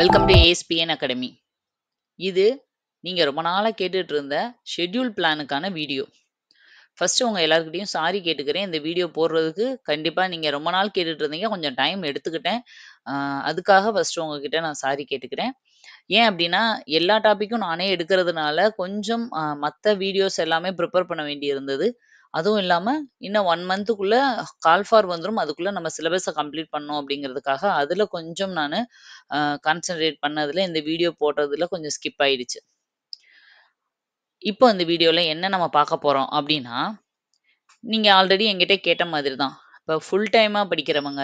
Welcome to ASPN academy. இது நீங்க ரொம்ப நாளா கேட்டுட்டு இருந்த ஷெட்யூல் பிளானுக்கான வீடியோ. ஃபர்ஸ்ட் உங்க எல்லார்கிட்டயும் சாரி கேட்டுக்கிறேன். இந்த வீடியோ போடுறதுக்கு கண்டிப்பா நீங்க ரொம்ப நாள் கேட்டுட்டு இருந்தீங்க. கொஞ்சம் டைம் எடுத்துக்கிட்டேன். அ அதுக்காக ஃபர்ஸ்ட் உங்ககிட்ட நான் சாரி கேட்டுக்கிறேன். ஏன் அப்டின்னா, எல்லா டாபிக்கும் நானே எடுக்கிறதுனால கொஞ்சம் மத்த வீடியோஸ் எல்லாமே ப்ரிப்பேர் பண்ண வேண்டியிருந்தது. அதுவும் இல்லாம இன்னும் 1 மந்த்துக்குள்ள கால் ஃபார் வந்துரும். அதுக்குள்ள நம்ம சிலபஸ கம்ப்ளீட் பண்ணணும் அப்டிங்கிறதுக்காக, அதுல கொஞ்சம் நானு கான்சன்ட்ரேட் பண்ணதுல இந்த வீடியோ போடுறதுல கொஞ்சம் ஸ்கிப் ஆயிடுச்சு. இப்போ இந்த வீடியோல என்ன நம்ம பார்க்க போறோம் அப்டின்னா, நீங்க ஆல்ரெடி என்கிட்ட கேட்ட மாதிரி தான். இப்ப ஃபுல் டைமா படிக்கிறவங்க,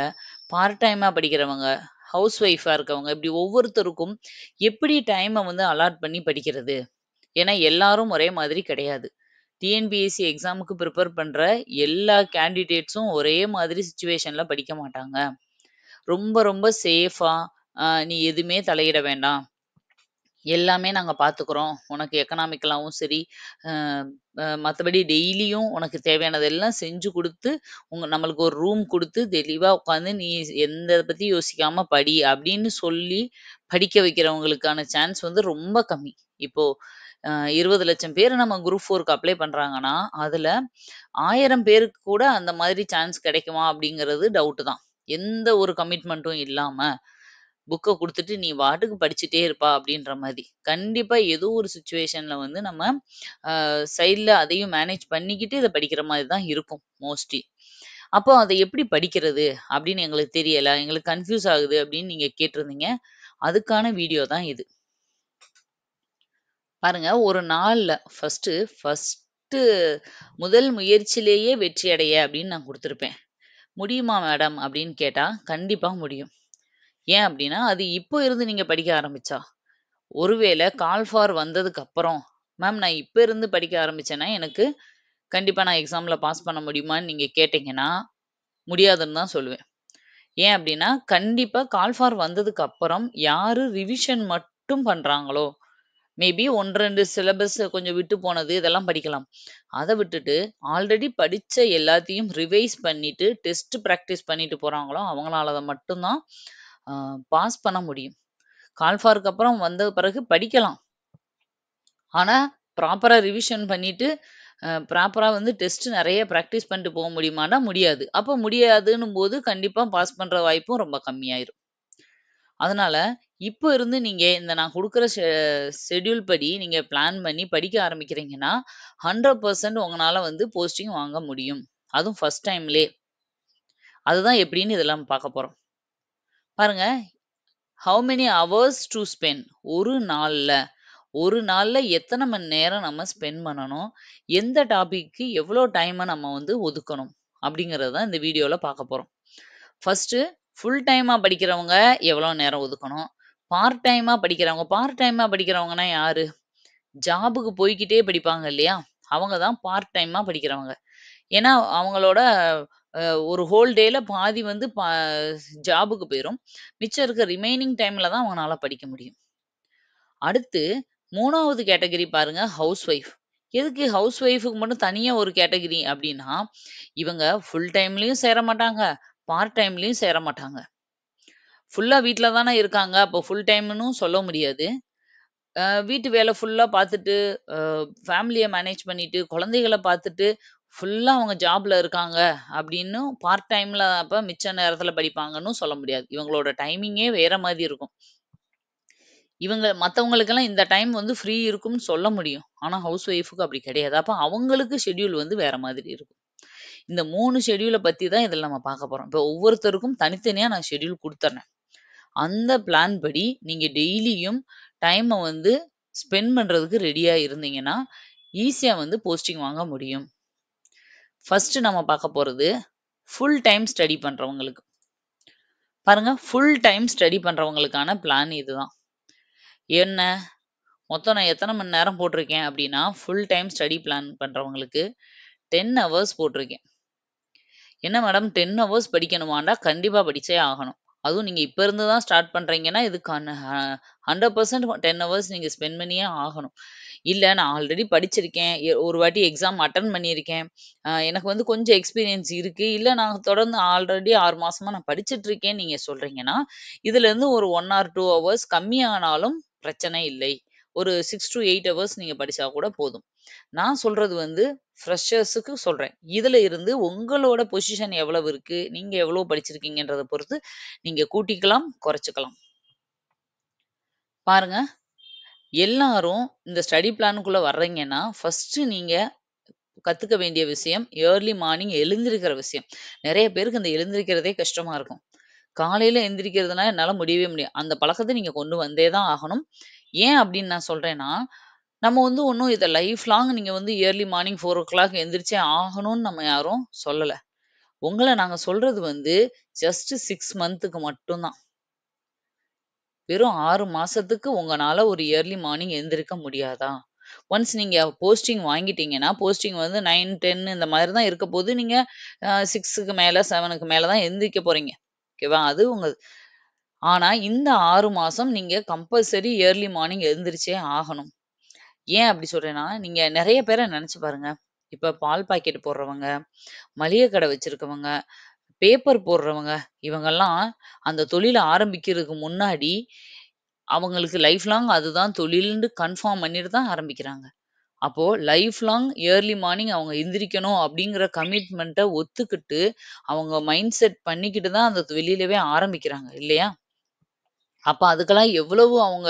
பார்ட் டைமா படிக்கிறவங்க, ஹவுஸ் ஒய்ஃபா இருக்கவங்க, இப்படி ஒவ்வொருத்தருக்கும் எப்படி டைம வந்து அலாட் பண்ணி படிக்கிறது? ஏன்னா எல்லாரும் ஒரே மாதிரி கிடையாது. டிஎன்பிஎஸ்சி எக்ஸாமுக்கு ப்ரிப்பேர் பண்ற எல்லா கேண்டிடேட்ஸும் ஒரே மாதிரி சிச்சுவேஷன்ல படிக்க மாட்டாங்க. ரொம்ப ரொம்ப சேஃபா, நீ எதுவுமே தலையிட வேண்டாம். எல்லாமே நாங்க பார்த்துக்குறோம். உனக்கு எக்கனாமிக்கலாவும் சரி, அ மத்தபடி டெய்லியும் உனக்கு தேவையானது எல்லாம் செஞ்சு குடுத்து, நம்மளுக்கு ஒரு ரூம் குடுத்து, தெளிவா உட்காந்து நீ எந்த பத்தி யோசிக்காம படி அப்படின்னு சொல்லி படிக்க வைக்கிறவங்களுக்கான சான்ஸ் வந்து ரொம்ப கம்மி. இப்போ 20,00,000 பேர் நம்ம குரூப் 4க்கு அப்ளை பண்றாங்கன்னா, அதுல 1000 பேருக்கு கூட அந்த மாதிரி சான்ஸ் கிடைக்குமா அப்படிங்கிறது டவுட் தான். எந்த ஒரு கமிட்மெண்ட்டும் இல்லாம புக்க குடுத்துட்டு, "நீ பாட்டுக்கு படிச்சுட்டே இருப்பா" அப்படின்ற மாரி. கண்டிப்பா ஏதோ ஒரு சிச்சுவேஷன்ல வந்து நம்ம சைட்ல அதையும் மேனேஜ் பண்ணிக்கிட்டு இத படிக்கிற மாரி தான் இருக்கும் மோஸ்ட்லி. அப்போ அத எப்படி படிக்கிறது? அப்படின்னு எங்களுக்கு தெரியல. எங்களுக்கு கன்ஃப்யூஸ் ஆகுது அப்படின்னு நீங்க கேட்டிருந்தீங்க. அதுக்கான வீடியோ தான் இது. பாருங்க ஒரு நாள்ல ஃபர்ஸ்ட்டு முதல் முயற்சியிலேயே வெற்றி அடைய அப்படின்னு நான் குடுத்திருப்பேன். "முடியுமா மேடம்?" அப்படின்னு கேட்டா, கண்டிப்பா முடியும். ஏன் அப்படின்னா, அது இப்போ இருந்து நீங்க படிக்க ஆரம்பிச்சா. ஒருவேளை கால் ஃபார் வந்ததுக்கு அப்புறம், மேம் நான் இப்ப இருந்து படிக்க ஆரம்பிச்சேன்னா, எனக்கு கண்டிப்பா நான் எக்ஸாம்ல பாஸ் பண்ண முடியுமான்னு நீங்க கேட்டீங்கன்னா, முடியாதுன்னு தான் சொல்லுவேன். ஏன் அப்டின்னா, கண்டிப்பா கால் ஃபார் வந்ததுக்கு அப்புறம் யாரு ரிவிஷன் மட்டும் பண்றாங்களோ, மேபி 1, 2 சிலபஸ் கொஞ்சம் விட்டு போனது இதெல்லாம் படிக்கலாம். அத விட்டுட்டு ஆல்ரெடி படிச்ச எல்லாத்தையும் ரிவைஸ் பண்ணிட்டு, டெஸ்ட் பிராக்டிஸ் பண்ணிட்டு போறாங்களோ, அவங்களால மட்டும் தான் அ பாஸ் பண்ண முடியும். கால் ஃபார்க்கு அப்புறம் வந்த பிறகு படிக்கலாம். ஆனா, ப்ராப்பரா ரிவிஷன் பண்ணிட்டு, ப்ராப்பரா வந்து டெஸ்ட் நெறைய பிராக்டிஸ் பண்ணிட்டு போ முடியுமான்னா, முடியாது. அப்ப முடியாதுன்னும்போது, கண்டிப்பா பாஸ் பண்ற வாய்ப்பும் ரொம்ப கம்மியாயிரும். அதனால, இப்ப இருந்து நீங்க இந்த நான் குடுக்குற ஷெட்யூல் படி நீங்க பிளான் பண்ணி படிக்க ஆரம்பிக்கிறீங்கன்னா, 100% உங்கனால வந்து போஸ்டிங் வாங்க முடியும். அதுவும் ஃபர்ஸ்ட் டைம்லயே. அதுதான் எப்படின்னு இதெல்லாம் பார்க்க போறோம். பாருங்க, how many hours to spend ஒரு நாள்ல ஒரு நாள்ல எத்தனை மணி நேரம் நம்ம ஸ்பெண்ட் பண்ணணும்? எந்த டாபிக்க்கு எவ்வளோ டைம நம்ம வந்து ஒதுக்கணும்? அப்படிங்கிறது தான் இந்த வீடியோல பார்க்க போறோம். ஃபர்ஸ்ட்டு ஃபுல் டைமா படிக்கிறவங்க எவ்வளோ நேரம் ஒதுக்கணும்? பார்ட் டைமா படிக்கிறவங்கன்னா யாரு? ஜாபுக்கு போய்க்கிட்டே படிப்பாங்க இல்லையா? அவங்க தான் பார்ட் டைமா படிக்கிறவங்க. ஏன்னா, அவங்களோட அ ஒரு ஹோல் டேல பாதி வந்து ஜாபுக்கு போயிரும். மிச்சம் இருக்க ரிமைனிங் டைம்ல தான் அவங்கனால படிக்க முடியும். அடுத்து 3வது கேட்டகரி பாருங்க ஹவுஸ் ஒய்ஃப். எதுக்கு ஹவுஸ் ஒய்ஃப்க்கு மட்டும் தனியா ஒரு கேட்டகரி அப்டின்னா, இவங்க ஃபுல் டைம்லயும் சேர மாட்டாங்க, பார்ட் டைம்லயும் சேர மாட்டாங்க. ஃபுல்லா வீட்ல தானே இருக்காங்க. அப்போ ஃபுல் டைம்ன்னும் சொல்ல முடியாது. வீட்டு வேல ஃபுல்லா பார்த்துட்டு, அ ஃபேமிலிய மேனேஜ் பண்ணிட்டு, குழந்தைகள பார்த்துட்டு, ஃபுல்லா அவங்க ஜாப்ல இருக்காங்க அப்டின்னும் பார்ட் டைம்ல அப்ப மிச்ச நேரத்தில படிப்பாங்கன்னும் சொல்ல முடியாது. இவங்களோட டைமிங்கே வேற மாரி இருக்கும். மத்தவங்களுக்கெல்லாம் இந்த டைம் வந்து ஃப்ரீ இருக்கும்னு சொல்ல முடியும். ஆனா, ஹவுஸ் ஒய்ஃப்க்கு அப்படி கிடையாது. அப்ப அவங்களுக்கு ஷெட்யூல் வந்து வேற மாதிரி இருக்கும். இந்த 3 ஷெட்யூல பத்தி தான் இதுல நம்ம பார்க்க போறோம். இப்ப ஒவ்வொருத்தருக்கும் தனித்தனியா நான் ஷெட்யூல் குடுத்துர்றேன். அந்த பிளான் படி நீங்க டெய்லியும் டைம வந்து ஸ்பெண்ட் பண்றதுக்கு ரெடியா இருந்தீங்கன்னா, ஈஸியா வந்து போஸ்டிங் வாங்க முடியும். ஃபர்ஸ்ட் நம்ம பார்க்க போறது, ஃபுல் டைம் ஸ்டடி பண்றவங்களுக்கு. பாருங்க, ஃபுல் டைம் ஸ்டடி பண்றவங்களுக்கான பிளான் இதுதான். என்ன? மொத்தம் நான் எத்தன மணி நேரம் போட்டிருக்கேன் அப்டின்னா, ஃபுல் டைம் ஸ்டடி பிளான் பண்றவங்களுக்கு 10 ஹவர்ஸ் போட்டிருக்கேன். என்ன மேடம் 10 ஹவர்ஸ் படிக்கணுமான்னா, கண்டிப்பா படிச்சே ஆகணும். அதுவும் நீங்க இப்ப இருந்து தான் ஸ்டார்ட் பண்றீங்கன்னா, இதுக்கான 100% 10 ஹவர்ஸ் நீங்க ஸ்பெண்ட் பண்ணியே ஆகணும். இல்ல நான் ஆல்ரெடி படிச்சிருக்கேன். ஒரு வாட்டி எக்ஸாம் அட்டெண்ட் பண்ணியிருக்கேன். எனக்கு வந்து கொஞ்சம் எக்ஸ்பீரியன்ஸ் இருக்கு. இல்ல நான் தொடர்ந்து ஆல்ரெடி 6 மாசமா நான் படிச்சுட்டு இருக்கேன்னு நீங்க சொல்றீங்கன்னா, இதுலேருந்து ஒரு 1 ஆர் 2 ஹவர்ஸ் கம்மியானாலும் பிரச்சனை இல்லை. ஒரு 6 டூ 8 ஹவர்ஸ் நீங்க படிச்சா கூட போதும். நான் சொல்றது வந்து ஃப்ரெஷர்ஸுக்கு சொல்றேன். இதுல இருந்து உங்களோட பொசிஷன் எவ்வளவு இருக்கு? நீங்க எவ்வளவு படிச்சிருக்கீங்கன்றத பொறுத்து நீங்க கூட்டிக்கலாம், குறைச்சுக்கலாம். பாருங்க, எல்லாரும் இந்த ஸ்டடி பிளானுக்குள்ள வர்றீங்கன்னா, ஃபர்ஸ்ட்டு நீங்க கத்துக்க வேண்டிய விஷயம், ஏர்லி மார்னிங் எழுந்திருக்கிற விஷயம். நெறைய பேருக்கு இந்த எழுந்திரிக்கிறதே கஷ்டமா இருக்கும். காலையில எந்திரிக்கிறதுனா என்னால முடியவே முடியாது. அந்த பழக்கத்த நீங்க கொண்டு வந்தே தான் ஆகணும். ஏன் அப்படின்னு நான் சொல்றேன்னா, நம்ம வந்து ஒண்ணும் இத லைஃப் லாங் நீங்க வந்து ஏர்லி மார்னிங் 4:00 எந்திரிச்சே ஆகணும்னு நம்ம யாரும் சொல்லல. உங்கள நாங்க சொல்றது வந்து ஜஸ்ட் 6 மந்த்துக்கு மட்டும் தான். வெறும் 6 மாசத்துக்கு உங்கனால ஒரு ஏர்லி மார்னிங் எந்திரிக்க முடியாதா? ஒன்ஸ் நீங்க போஸ்டிங் வாங்கிட்டீங்கன்னா, போஸ்டிங் வந்து 9, 10 இந்த மாதிரி தான் இருக்க போது. நீங்க 6க்கு மேல, 7க்கு மேல தான் எந்திரிக்க போறீங்க. ஓகேவா? அது உங்க ஆனா இந்த 6 மாசம் நீங்க கம்பல்சரி ஏர்லி மார்னிங் எழுந்திரிச்சே ஆகணும். ஏன் அப்படி சொல்றேன்னா, நீங்க நெறைய பேர நெனச்சு பாருங்க. இப்ப பால் பாக்கெட் போடுறவங்க, மளிகை கடை வச்சிருக்கவங்க, பேப்பர் போடுறவங்க, இவங்கலாம் அந்த தொழில ஆரம்பிக்கிறதுக்கு முன்னாடி, அவங்களுக்கு லைஃப் லாங் அதுதான் தொழில்ன்னு கன்ஃபார்ம் பண்ணிட்டு தான் ஆரம்பிக்கிறாங்க. அப்போ லைஃப் லாங் ஏர்லி மார்னிங் அவங்க எந்திரிக்கணும் அப்படிங்கிற கமிட்மெண்ட்ட ஒத்துக்கிட்டு, அவங்க மைண்ட் செட் பண்ணிக்கிட்டு தான் அந்த வெளியிலவே ஆரம்பிக்கிறாங்க இல்லையா? அப்ப அதுக்கெல்லாம் எவ்வளவு அவங்க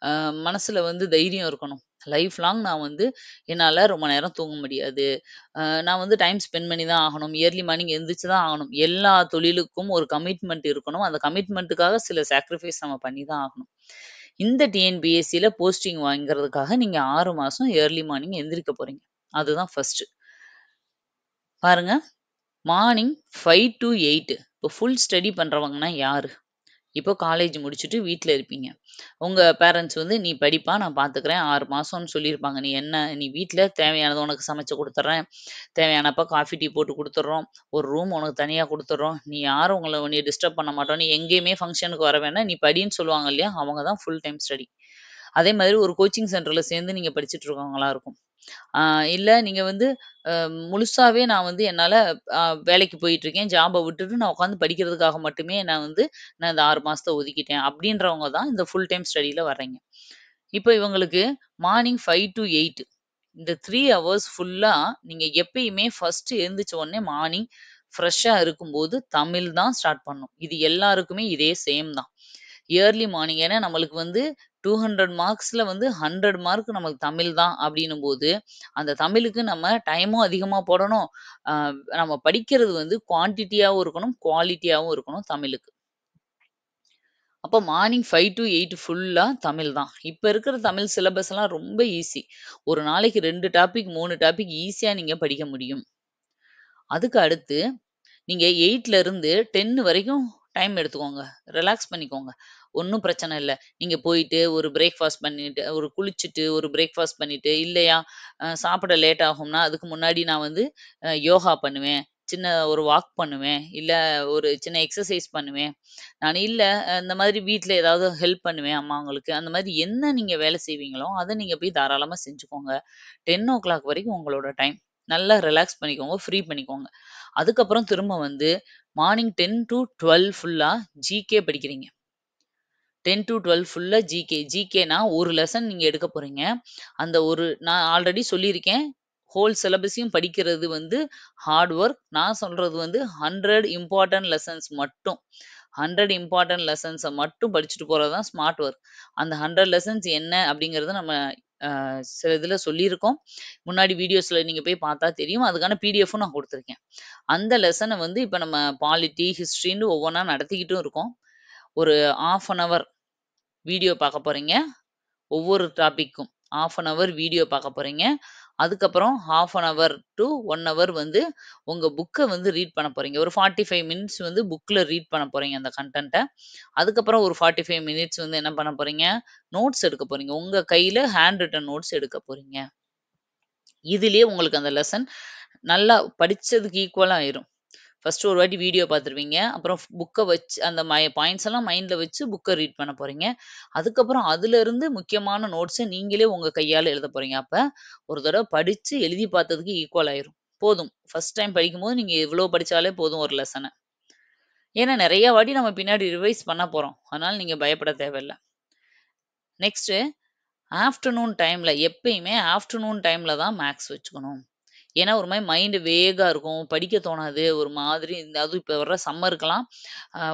அ மனசுல வந்து தைரியம் இருக்கணும். லைஃப் லாங் நான் வந்து என்னால ரொம்ப நேரம் தூங்க முடியாது. நான் வந்து டைம் ஸ்பெண்ட் பண்ணி தான் ஆகணும். இயர்லி மார்னிங் எந்திரிச்சு தான் ஆகணும். எல்லா தொழிலுக்கும் ஒரு கமிட்மெண்ட் இருக்கணும். அந்த கமிட்மெண்ட்டுக்காக சில சாக்ரிஃபைஸ் நம்ம பண்ணி தான் ஆகணும். இந்த டிஎன்பிஎஸ்சில போஸ்டிங் வாங்குறதுக்காக நீங்க 6 மாசம் ஏர்லி மார்னிங் எந்திரிக்க போறீங்க. அதுதான் ஃபர்ஸ்ட்டு. பாருங்க, மார்னிங் 5 டூ 8 இப்போ ஃபுல் ஸ்டடி பண்றவங்கன்னா யாரு? இப்போ காலேஜ் முடிச்சுட்டு வீட்ல இருப்பீங்க. உங்க பேரண்ட்ஸ் வந்து, "நீ படிப்பா, நான் பார்த்துக்கிறேன்." 6 மாசம்னு சொல்லியிருப்பாங்க. நீ வீட்ல தேவையானத உனக்கு சமைச்சு குடுத்துர்றேன். தேவையானப்ப காஃபி, டீ போட்டு குடுத்துர்றோம். ஒரு ரூம் உனக்கு தனியா குடுத்துர்றோம். நீ யாரும் உன்னைய டிஸ்டர்ப் பண்ண மாட்டோம். நீ எங்கேயுமே ஃபங்ஷனுக்கு வர வேண்டாம். நீ படின்னு சொல்லுவாங்க இல்லையா? அவங்க தான் ஃபுல் டைம் ஸ்டடி. அதே மாதிரி ஒரு கோச்சிங் சென்டர்ல சேர்ந்து நீங்க படிச்சுட்டு இருக்கவங்களா இருக்கும். ஆ இல்ல நீங்க வந்து அ முழுசாவே நான் வந்து என்னால அ வேலைக்கு போயிட்டுருக்கேன். ஜாப விட்டுட்டு நான் உட்காந்து படிக்கிறதுக்காக மட்டுமே நான் இந்த 6 மாசத்த ஒதுக்கிட்டேன். அப்படின்றவங்க தான் இந்த ஃபுல் டைம் ஸ்டடில வர்றீங்க. இப்ப இவங்களுக்கு மார்னிங் 5 டூ 8 இந்த 3 ஹவர்ஸ் ஃபுல்லா நீங்க எப்பயுமே ஃபர்ஸ்ட் எந்திரிச்ச உடனே மார்னிங் ஃப்ரெஷ்ஷா இருக்கும்போது தமிழ் தான் ஸ்டார்ட் பண்ணணும். இது எல்லாருக்குமே இதே சேம் தான். இயர்லி மார்னிங் ஏன்னா நம்மளுக்கு வந்து 200 மார்க்ஸ்ல வந்து 100 மார்க் நமக்கு தமிழ் தான் அப்படின்னும்போது, அந்த தமிழுக்கு நம்ம டைமும் அதிகமா போடணும். அ நம்ம படிக்கிறது வந்து குவான்டிட்டியாவும் இருக்கணும், குவாலிட்டியாவும் இருக்கணும் தமிழுக்கு. அப்போ மார்னிங் 5 டூ 8 ஃபுல்லா தமிழ் தான். இப்ப இருக்கிற தமிழ் சிலபஸ்லாம் ரொம்ப ஈஸி. ஒரு நாளைக்கு 2 டாபிக், 3 டாபிக் ஈஸியா நீங்க படிக்க முடியும். அதுக்கு அடுத்து நீங்க 8ல இருந்து 10 வரைக்கும் டைம் எடுத்துக்கோங்க. ரிலாக்ஸ் பண்ணிக்கோங்க. ஒண்ணும் பிரச்சனை இல்ல. நீங்க போயிட்டு ஒரு பிரேக்ஃபாஸ்ட் பண்ணிட்டு, ஒரு குளிச்சுட்டு, ஒரு பிரேக்ஃபாஸ்ட் பண்ணிட்டு, இல்லையா சாப்பிட லேட் ஆகும்னா, அதுக்கு முன்னாடி நான் வந்து யோகா பண்ணுவேன். சின்ன ஒரு வாக் பண்ணுவேன். இல்ல ஒரு சின்ன எக்சர்சைஸ் பண்ணுவேன். நான் இல்ல இந்த மாதிரி வீட்ல ஏதாவது ஹெல்ப் பண்ணுவேன் அம்மாங்களுக்கு. அந்த மாதிரி என்ன நீங்க வேலை செய்வீங்களோ, அத நீங்க போய் தாராளமா செஞ்சுக்கோங்க. 10:00 வரைக்கும் உங்களோட டைம். நல்லா ரிலாக்ஸ் பண்ணிக்கோங்க. ஃப்ரீ பண்ணிக்கோங்க. அதுக்கப்புறம் திரும்ப வந்து மார்னிங் 10 டூ 12 ஃபுல்லா ஜிகே படிக்கிறீங்க. 10 டூ 12 ஃபுல்லா ஜிகே. ஜிகேனா ஒரு லெசன் நீங்க எடுக்க போறீங்க. அந்த ஒரு நான் ஆல்ரெடி சொல்லியிருக்கேன். ஹோல் சிலபஸையும் படிக்கிறது வந்து ஹார்ட் ஒர்க். நான் சொல்றது வந்து 100 இம்பார்ட்டன்ட் லெசன்ஸ் மட்டும். 100 இம்பார்ட்டன்ட் லெசன்ஸ மட்டும் படிச்சுட்டு போறது தான் ஸ்மார்ட் ஒர்க். அந்த 100 லெசன்ஸ் என்ன அப்படிங்கிறத நம்ம சில இதுல சொல்லியிருக்கோம். முன்னாடி வீடியோஸ்ல நீங்க போய் பார்த்தா தெரியும். அதுக்கான பிடிஎஃப்பும் நான் குடுத்துருக்கேன். அந்த லெசன வந்து இப்ப நம்ம பாலிட்டி, ஹிஸ்ட்ரின்னு ஒவ்வொன்னா நடத்திக்கிட்டும் இருக்கோம். ஒரு 1/2 அன் ஹவர் வீடியோ பார்க்க போறீங்க. ஒவ்வொரு டாபிக்கும் 1/2 அன் ஹவர் வீடியோ பார்க்க போறீங்க. அதுக்கப்புறம் 1/2 அன் ஹவர் டூ 1 ஹவர் வந்து உங்க புக்க வந்து ரீட் பண்ண போறீங்க. ஒரு 45 மினிட்ஸ் வந்து புக்ல ரீட் பண்ண போறீங்க அந்த கன்டென்ட்ட. அதுக்கப்புறம் ஒரு 45 மினிட்ஸ் வந்து என்ன பண்ண போறீங்க, நோட்ஸ் எடுக்க போறீங்க. உங்க கையில ஹேண்ட் ரிட்டன் நோட்ஸ் எடுக்க போறீங்க. இதிலேயே உங்களுக்கு அந்த லெசன் நல்லா படிச்சதுக்கு ஈக்குவலா ஆயிரும். ஃபர்ஸ்ட் ஒரு வாட்டி வீடியோ பார்த்துருவீங்க. அப்புறம் புக்க வச்சு அந்த பாயிண்ட்ஸ் எல்லாம் மைண்ட்ல வச்சு புக்க ரீட் பண்ண போறீங்க. அதுக்கப்புறம் அதிலிருந்து முக்கியமான நோட்ஸ நீங்களே உங்க கையால எழுத போறீங்க. அப்ப ஒரு தடவ படிச்சு எழுதி பார்த்ததுக்கு ஈக்குவல் ஆயிரும். போதும். ஃபர்ஸ்ட் டைம் படிக்கும்போது நீங்க இவ்ளோ படிச்சாலே போதும் ஒரு லெசன. ஏன்னா நெறைய வாட்டி நம்ம பின்னாடி ரிவைஸ் பண்ண போறோம். அதனால நீங்க பயப்பட தேவையில்ல. நெக்ஸ்ட்டு ஆஃப்டர்நூன் டைம்ல எப்பயுமே ஆஃப்டர்நூன் டைம்ல தான் மேத்ஸ் வச்சுக்கணும். ஏன்னா, ஒரு மாரி மைண்ட் வேகா இருக்கும். படிக்க தோணாது. ஒரு மாதிரி அதுவும் இப்ப வர்ற சம்மருக்கெல்லாம்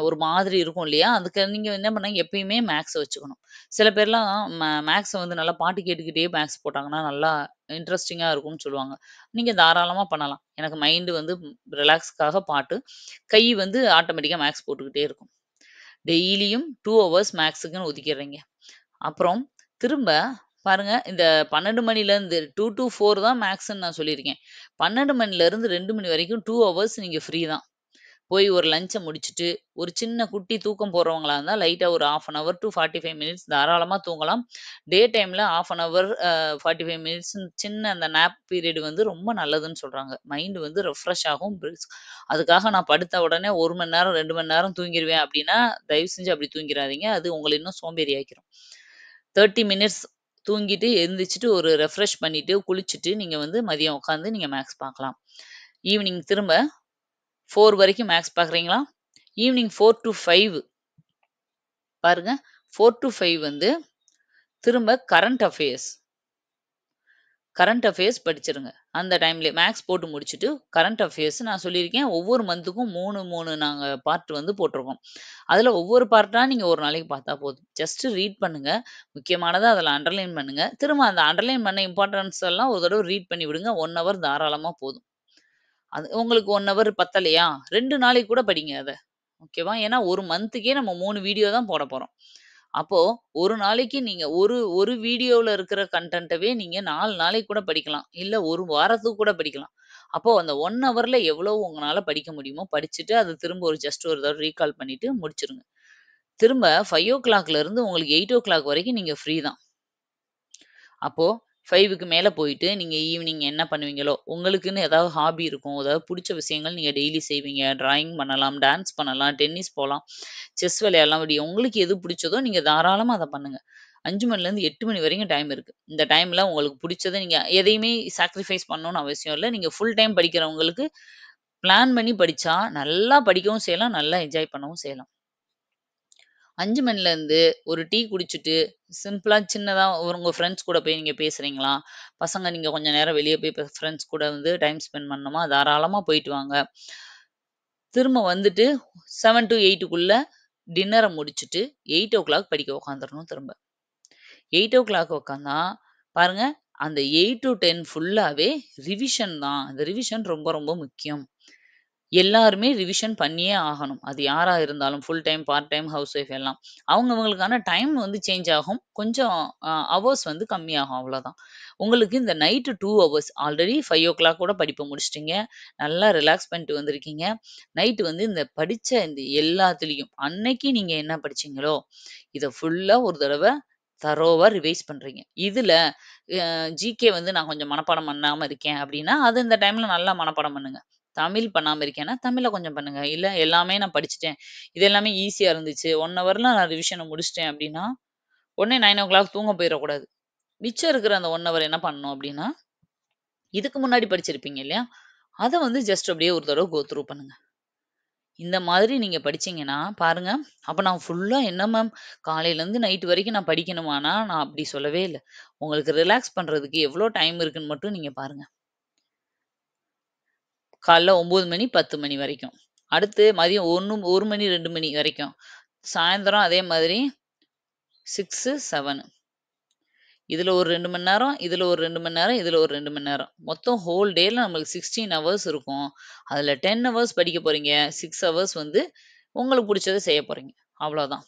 ஒரு மாதிரி இருக்கும் இல்லையா? அதுக்கு நீங்க என்ன பண்ணுங்க, எப்பயுமே மேத்ஸ வச்சுக்கணும். சில பேர்லாம் மேத்ஸ வந்து நல்லா பாட்டு கேட்டுக்கிட்டே மேத்ஸ் போட்டாங்கன்னா, நல்லா இன்ட்ரஸ்டிங்கா இருக்கும்னு சொல்லுவாங்க. நீங்க தாராளமா பண்ணலாம். எனக்கு மைண்ட் வந்து ரிலாக்ஸ்க்காக பாட்டு, கை வந்து ஆட்டோமேட்டிக்கா மேத்ஸ் போட்டுக்கிட்டே இருக்கும். டெய்லியும் 2 ஹவர்ஸ் மேத்ஸுக்குன்னு ஒதுக்கிர்றீங்க. அப்புறம் திரும்ப பாருங்க, இந்த 12 மணிலேருந்து 2 டூ 4 தான் மேக்ஸ்ன்னு நான் சொல்லியிருக்கேன். 12 மணிலேருந்து 2 மணி வரைக்கும் 2 ஹவர்ஸ் நீங்க ஃப்ரீ தான். போய் ஒரு லஞ்ச முடிச்சுட்டு, ஒரு சின்ன குட்டி தூக்கம் போடுறவங்களா இருந்தா, லைட்டா ஒரு 1/2 அன் ஹவர் டூ 45 மினிட்ஸ் தாராளமா தூங்கலாம். டே டைம்ல 1/2 அன் ஹவர் 45 மினிட்ஸ் சின்ன அந்த நேப் பீரியட் வந்து ரொம்ப நல்லதுன்னு சொல்றாங்க. மைண்ட் வந்து ரெஃப்ரெஷ் ஆகும். அதுக்காக நான் படுத்த உடனே 1 மணி நேரம், 2 மணி நேரம் தூங்கிருவேன் அப்டின்னா, தயவு செஞ்சு அப்டி தூங்கிறாதீங்க. அது உங்கள இன்னும் சோம்பேறி ஆக்கிரும். 30 மினிட்ஸ் தூங்கிட்டு எந்திரிச்சுட்டு ஒரு ரெஃப்ரெஷ் பண்ணிட்டு, குளிச்சுட்டு நீங்க வந்து மதியம் உட்காந்து நீங்க மேத்ஸ் பார்க்கலாம். ஈவினிங் திரும்ப 4 வரைக்கும் மேத்ஸ் பார்க்குறீங்களா? ஈவினிங் 4 டூ 5 பாருங்க. 4 டூ 5 வந்து திரும்ப கரண்ட் அஃபேர்ஸ் படிச்சிருங்க. அந்த டைம்லயே மேத்ஸ் போட்டு முடிச்சுட்டு, கரண்ட் அஃபேர்ஸ் நான் சொல்லியிருக்கேன். ஒவ்வொரு மந்த்துக்கும் 3 நாங்க பார்ட் வந்து போட்டிருக்கோம். அதுல ஒவ்வொரு பார்ட்டா நீங்க ஒரு நாளைக்கு பார்த்தா போதும். ஜஸ்ட் ரீட் பண்ணுங்க. முக்கியமானத அதுல அண்டர்லைன் பண்ணுங்க. திரும்ப அந்த அண்டர்லைன் பண்ண இம்பார்ட்டன்ஸ் எல்லாம் ஒரு தடவ ரீட் பண்ணி விடுங்க. 1 ஹவர் தாராளமா போதும். அது உங்களுக்கு 1 ஹவர் பத்தலையா? 2 நாளைக்கு கூட படிங்க அத. ஓகேவா? ஏன்னா ஒரு மந்த்துக்கே நம்ம 3 வீடியோ தான் போடப் போறோம். அப்போ ஒரு நாளைக்கு நீங்க ஒரு ஒரு வீடியோல இருக்கிற கன்டென்ட்டவே நீங்க 4 நாளைக்கு கூட படிக்கலாம். இல்ல 1 வாரத்துக்கு கூட படிக்கலாம். அப்போ அந்த 1 ஹவர்ல எவ்வளவு உங்கனால படிக்க முடியுமோ படிச்சுட்டு, அத திரும்ப ஒரு ஜஸ்ட் ஒரு தடவ ரீகால் பண்ணிட்டு முடிச்சுருங்க. திரும்ப 5:00ல இருந்து உங்களுக்கு 8:00 வரைக்கும் நீங்க ஃப்ரீ தான். அப்போ 5க்கு மேல போயிட்டு, நீங்க ஈவினிங் என்ன பண்ணுவீங்களோ, உங்களுக்குன்னு ஏதாவது ஹாபி இருக்கும். ஏதாவது புடிச்ச விஷயங்கள் நீங்க டெய்லி செய்வீங்க. டிராயிங் பண்ணலாம், டான்ஸ் பண்ணலாம், டென்னிஸ் போலாம், செஸ் விளையாடலாம். இப்படி உங்களுக்கு எது பிடிச்சதோ நீங்க தாராளமா அத பண்ணுங்க. 5 மணிலேருந்து 8 மணி வரைக்கும் டைம் இருக்கு. இந்த டைம்ல உங்களுக்கு புடிச்சத நீங்க எதையுமே சாக்ரிஃபைஸ் பண்ணணும்னு அவசியம் இல்ல. நீங்க ஃபுல் டைம் படிக்கிறவங்களுக்கு பிளான் பண்ணி படிச்சா, நல்லா படிக்கவும் செய்யலாம், நல்லா என்ஜாய் பண்ணவும் செய்யலாம். 5 மணிலேருந்து ஒரு டீ குடிச்சுட்டு, சிம்பிளா சின்னதா உங்க ஃப்ரெண்ட்ஸ் கூட போய் நீங்க பேசுறீங்களா? பசங்க நீங்க கொஞ்சம் நேரம் வெளிய போய் ஃப்ரெண்ட்ஸ் கூட வந்து டைம் ஸ்பெண்ட் பண்ணணுமா? தாராளமா போயிட்டு வாங்க. திரும்ப வந்துட்டு 7 டூ 8க்குள்ள டின்னர முடிச்சுட்டு 8:00 படிக்க உட்காந்துரணும் திரும்ப. 8:00 உட்காந்தா, பாருங்க அந்த 8 டூ 10 ஃபுல்லாவே ரிவிஷன் தான். அந்த ரிவிஷன் ரொம்ப ரொம்ப முக்கியம். எல்லாருமே ரிவிஷன் பண்ணியே ஆகணும். அது யாரா இருந்தாலும் full time, part time, house wife எல்லாம். அவங்கவங்களுக்கான டைம் வந்து சேஞ்ச் ஆகும். கொஞ்சம் ஹவர்ஸ் வந்து கம்மியாகும் அவ்வளோதான். உங்களுக்கு இந்த நைட் 2 ஹவர்ஸ் ஆல்ரெடி 5:00 கூட படிப்ப முடிச்சுட்டீங்க. நல்லா ரிலாக்ஸ் பண்ணிட்டு வந்திருக்கீங்க. நைட் வந்து இந்த படிச்ச இந்த எல்லாத்துலயும் அன்னைக்கு நீங்க என்ன படிச்சீங்களோ, இத ஃபுல்லா ஒரு தடவ தரோவா ரிவைஸ் பண்றீங்க. இதுல ஜிகே வந்து நான் கொஞ்சம் மனப்பாடம் பண்ணாம இருக்கேன் அப்படின்னா, அது இந்த டைம்ல நல்லா மனப்பாடம் பண்ணுங்க. தமிழ் பண்ணாம இருக்கேன்னா, தமிழ கொஞ்சம் பண்ணுங்க. இல்ல எல்லாமே நான் படிச்சுட்டேன். இது எல்லாமே ஈஸியா இருந்துச்சு. 1 ஹவர்ல நான் ரிவிஷன முடிச்சுட்டேன் அப்படின்னா, உடனே 9:00 தூங்க போயிறக்கூடாது. மிச்சம் இருக்கிற அந்த 1 ஹவர் என்ன பண்ணணும் அப்படின்னா, இதுக்கு முன்னாடி படிச்சிருப்பீங்க இல்லையா? அத வந்து ஜஸ்ட் அப்படியே ஒரு தடவ கோ த்ரூ பண்ணுங்க. இந்த மாதிரி நீங்க படிச்சீங்கன்னா, பாருங்க, அப்ப நான் ஃபுல்லா என்ன மேம் காலையிலேருந்து நைட் வரைக்கும் நான் படிக்கணுமான்னா, நான் அப்படி சொல்லவே இல்ல. உங்களுக்கு ரிலாக்ஸ் பண்றதுக்கு எவ்வளோ டைம் இருக்குன்னு மட்டும் நீங்க பாருங்க. காலைல 9 மணி, 10 மணி வரைக்கும். அடுத்து மதியம் 1 மணி, 2 மணி வரைக்கும். சாயந்தரம் அதே மாதிரி 6, 7 இதுல ஒரு 2 மணி நேரம், இதுல ஒரு 2 மணி நேரம், இதுல ஒரு 2 மணி நேரம். மொத்தம் ஹோல் டேல நம்மளுக்கு 16 ஹவர்ஸ் இருக்கும். அதுல 10 ஹவர்ஸ் படிக்க போறீங்க. 6 ஹவர்ஸ் வந்து உங்களுக்கு புடிச்சத செய்ய போறீங்க. அவ்வளோதான்.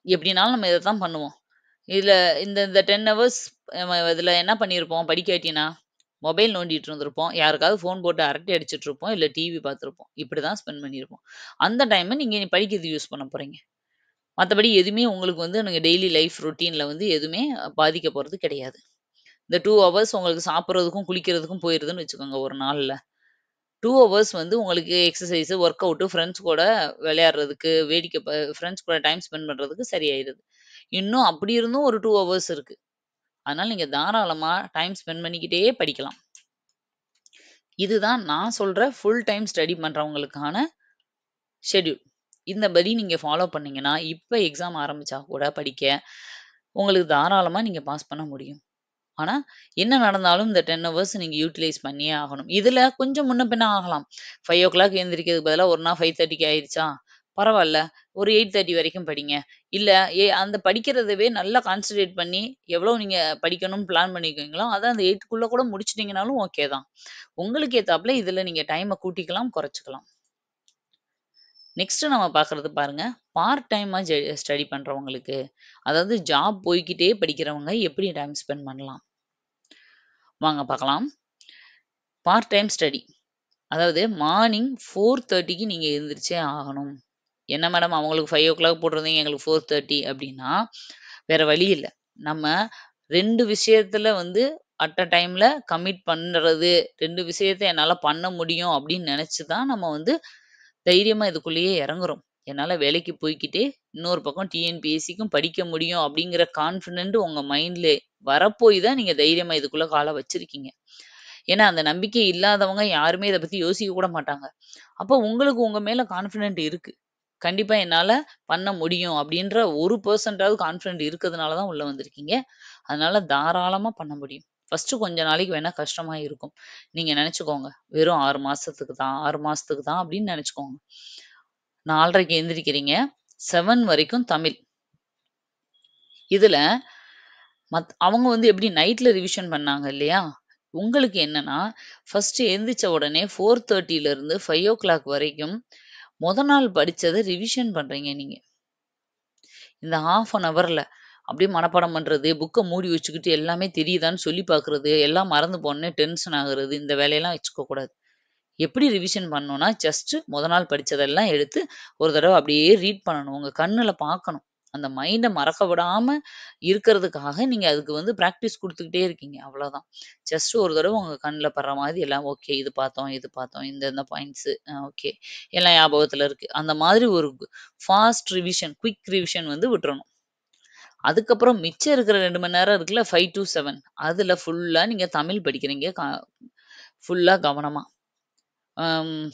எப்படினாலும் நம்ம இதத்தான் பண்ணுவோம். இதுல இந்த இந்த 10 ஹவர்ஸ் இதுல என்ன பண்ணியிருப்போம் படிக்காட்டினா, மொபைல் நோண்டிட்டு இருந்திருப்போம். யாருக்காவது ஃபோன் போட்டு அரட்டை அடிச்சுட்டு இருப்போம். இல்ல டிவி பார்த்திருப்போம். இப்படிதான் ஸ்பெண்ட் பண்ணியிருப்போம். அந்த டைம நீங்க படிக்கிறதுக்கு யூஸ் பண்ண போறீங்க. மத்தபடி எதுவுமே உங்களுக்கு வந்து நீங்க டெய்லி லைஃப் ரொட்டீன்ல வந்து எதுவுமே பாதிக்க போறது கிடையாது. இந்த 2 ஹவர்ஸ் உங்களுக்கு சாப்பிடுறதுக்கும், குளிக்கிறதுக்கும் போயிருதுன்னு வச்சுக்கோங்க ஒரு நாள்ல. 2 ஹவர்ஸ் வந்து உங்களுக்கு எக்ஸர்சைஸ், ஒர்க் அவுட், ஃப்ரெண்ட்ஸ் கூட விளையாடுறதுக்கு, ஃப்ரெண்ட்ஸ் கூட டைம் ஸ்பெண்ட் பண்றதுக்கு சரியாயிருது. இன்னும் அப்படி இருந்தும் ஒரு 2 ஹவர்ஸ் இருக்கு. அதனால நீங்க தாராளமா டைம் ஸ்பெண்ட் பண்ணிக்கிட்டே படிக்கலாம். இதுதான் நான் சொல்ற ஃபுல் டைம் ஸ்டடி பண்றவங்களுக்கான ஷெட்யூல். இந்தபடி நீங்க ஃபாலோ பண்ணீங்கன்னா, இப்ப எக்ஸாம் ஆரம்பிச்சா கூட படிக்க, உங்களுக்கு தாராளமா நீங்க பாஸ் பண்ண முடியும். ஆனா, என்ன நடந்தாலும் இந்த 10 ஹவர்ஸ் நீங்க யூட்டிலைஸ் பண்ணியே ஆகணும். இதுல கொஞ்சம் முன்ன பின்ன ஆகலாம். 5:00 எந்திரிக்கிறதுக்கு பதிலா ஒரு நாள் 5:30க்கு ஆயிருச்சா? பரவால்ல. ஒரு 8:30 வரைக்கும் படிங்க. இல்ல அந்த படிக்கிறதவே நல்லா கான்சன்ட்ரேட் பண்ணி, எவ்வளோ நீங்க படிக்கணும்னு பிளான் பண்ணியிருக்கீங்களோ, அத அந்த 8க்குள்ள கூட முடிச்சுட்டீங்கனாலும் ஓகே தான். உங்களுக்கு ஏத்தாப்புல இதுல நீங்க டைம கூட்டிக்கலாம், குறைச்சுக்கலாம். நெக்ஸ்ட் நம்ம பார்க்குறது பாருங்க, பார்ட் டைமா ஸ்டடி பண்றவங்களுக்கு, அதாவது ஜாப் போய்க்கிட்டே படிக்கிறவங்க எப்படி டைம் ஸ்பெண்ட் பண்ணலாம்? வாங்க பார்க்கலாம். Part time study. அதாவது மார்னிங் 4:30க்கு நீங்க எந்திரிச்சே ஆகணும். என்ன மேடம் அவங்களுக்கு 5:00 போட்டிருந்தீங்க, எங்களுக்கு 4:30 அப்படின்னா, வேற வழி இல்ல. நம்ம 2 விஷயத்துல வந்து அட் அ டைம்ல கமிட் பண்றது, 2 விஷயத்த என்னால பண்ண முடியும் அப்படின்னு நெனச்சு தான் நம்ம வந்து தைரியமா இதுக்குள்ளேயே இறங்குறோம். என்னால வேலைக்கு போய்க்கிட்டே, இன்னொரு பக்கம் டிஎன்பிஎஸ்சிக்கும் படிக்க முடியும் அப்படிங்கிற கான்ஃபிடென்ட் உங்க மைண்ட்ல வரப்போய் தான் நீங்க தைரியமா இதுக்குள்ள கால வச்சிருக்கீங்க. ஏன்னா, அந்த நம்பிக்கை இல்லாதவங்க யாருமே இத பத்தி யோசிக்க கூட மாட்டாங்க. அப்போ உங்களுக்கு உங்க மேல கான்ஃபிடென்ட் இருக்கு. கண்டிப்பா என்னால பண்ண முடியும் அப்படின்ற 1% கான்ஃபிடென்ட் இருக்கிறதுனால தான் உள்ள வந்திருக்கீங்க. அதனால தாராளமா பண்ண முடியும். ஃபர்ஸ்ட்டு கொஞ்ச நாளைக்கு வேணா கஷ்டமா இருக்கும். நீங்க நெனச்சுக்கோங்க. வெறும் 6 மாசத்துக்கு தான், 6 மாசத்துக்கு தான் அப்படின்னு நெனச்சுக்கோங்க. 4:30க்கு எந்திரிக்கிறீங்க. 7 வரைக்கும் தமிழ். இதுல அவங்க வந்து எப்படி நைட்ல ரிவிஷன் பண்ணாங்க இல்லையா? உங்களுக்கு என்னன்னா, ஃபர்ஸ்ட்டு எந்திரிச்ச உடனே 4:30ல இருந்து 5:00 வரைக்கும் மொத நாள் படிச்சத ரிவிஷன் பண்றீங்க நீங்க. இந்த 1/2 அன் ஹவர்ல அப்படியே மனப்பாடம் பண்றது, புக்க மூடி வச்சுக்கிட்டு எல்லாமே தெரியுதான்னு சொல்லி பார்க்குறது, எல்லாம் மறந்து போனோனே டென்ஷன் ஆகுறது, இந்த வேலையெல்லாம் வச்சுக்க கூடாது. எப்படி ரிவிஷன் பண்ணணும்னா, ஜஸ்ட் மொத நாள் படிச்சதெல்லாம் எடுத்து ஒரு தடவ அப்படியே ரீட் பண்ணணும். உங்க கண்ணுல பார்க்கணும். அந்த மைண்ட மறக்க விடாம இருக்கிறதுக்காக நீங்க அதுக்கு வந்து பிராக்டிஸ் குடுத்துக்கிட்டே இருக்கீங்க. அவ்வளோதான். ஜஸ்ட் ஒரு தடவ உங்க கண்ல படுற மாதிரி எல்லாம் ஓகே. இது பார்த்தோம், இது பார்த்தோம். இந்த இந்த பாயிண்ட்ஸு ஓகே. எல்லாம் ஞாபகத்துல இருக்கு. அந்த மாதிரி ஒரு ஃபாஸ்ட் ரிவிஷன், குயிக் ரிவிஷன் வந்து விட்டுறணும். அதுக்கப்புறம் மிச்சம் இருக்கிற 2 மணி நேரம் இருக்குல்ல 5 டூ 7 அதுல ஃபுல்லா நீங்க தமிழ் படிக்கிறீங்க. ஃபுல்லா கவனமா.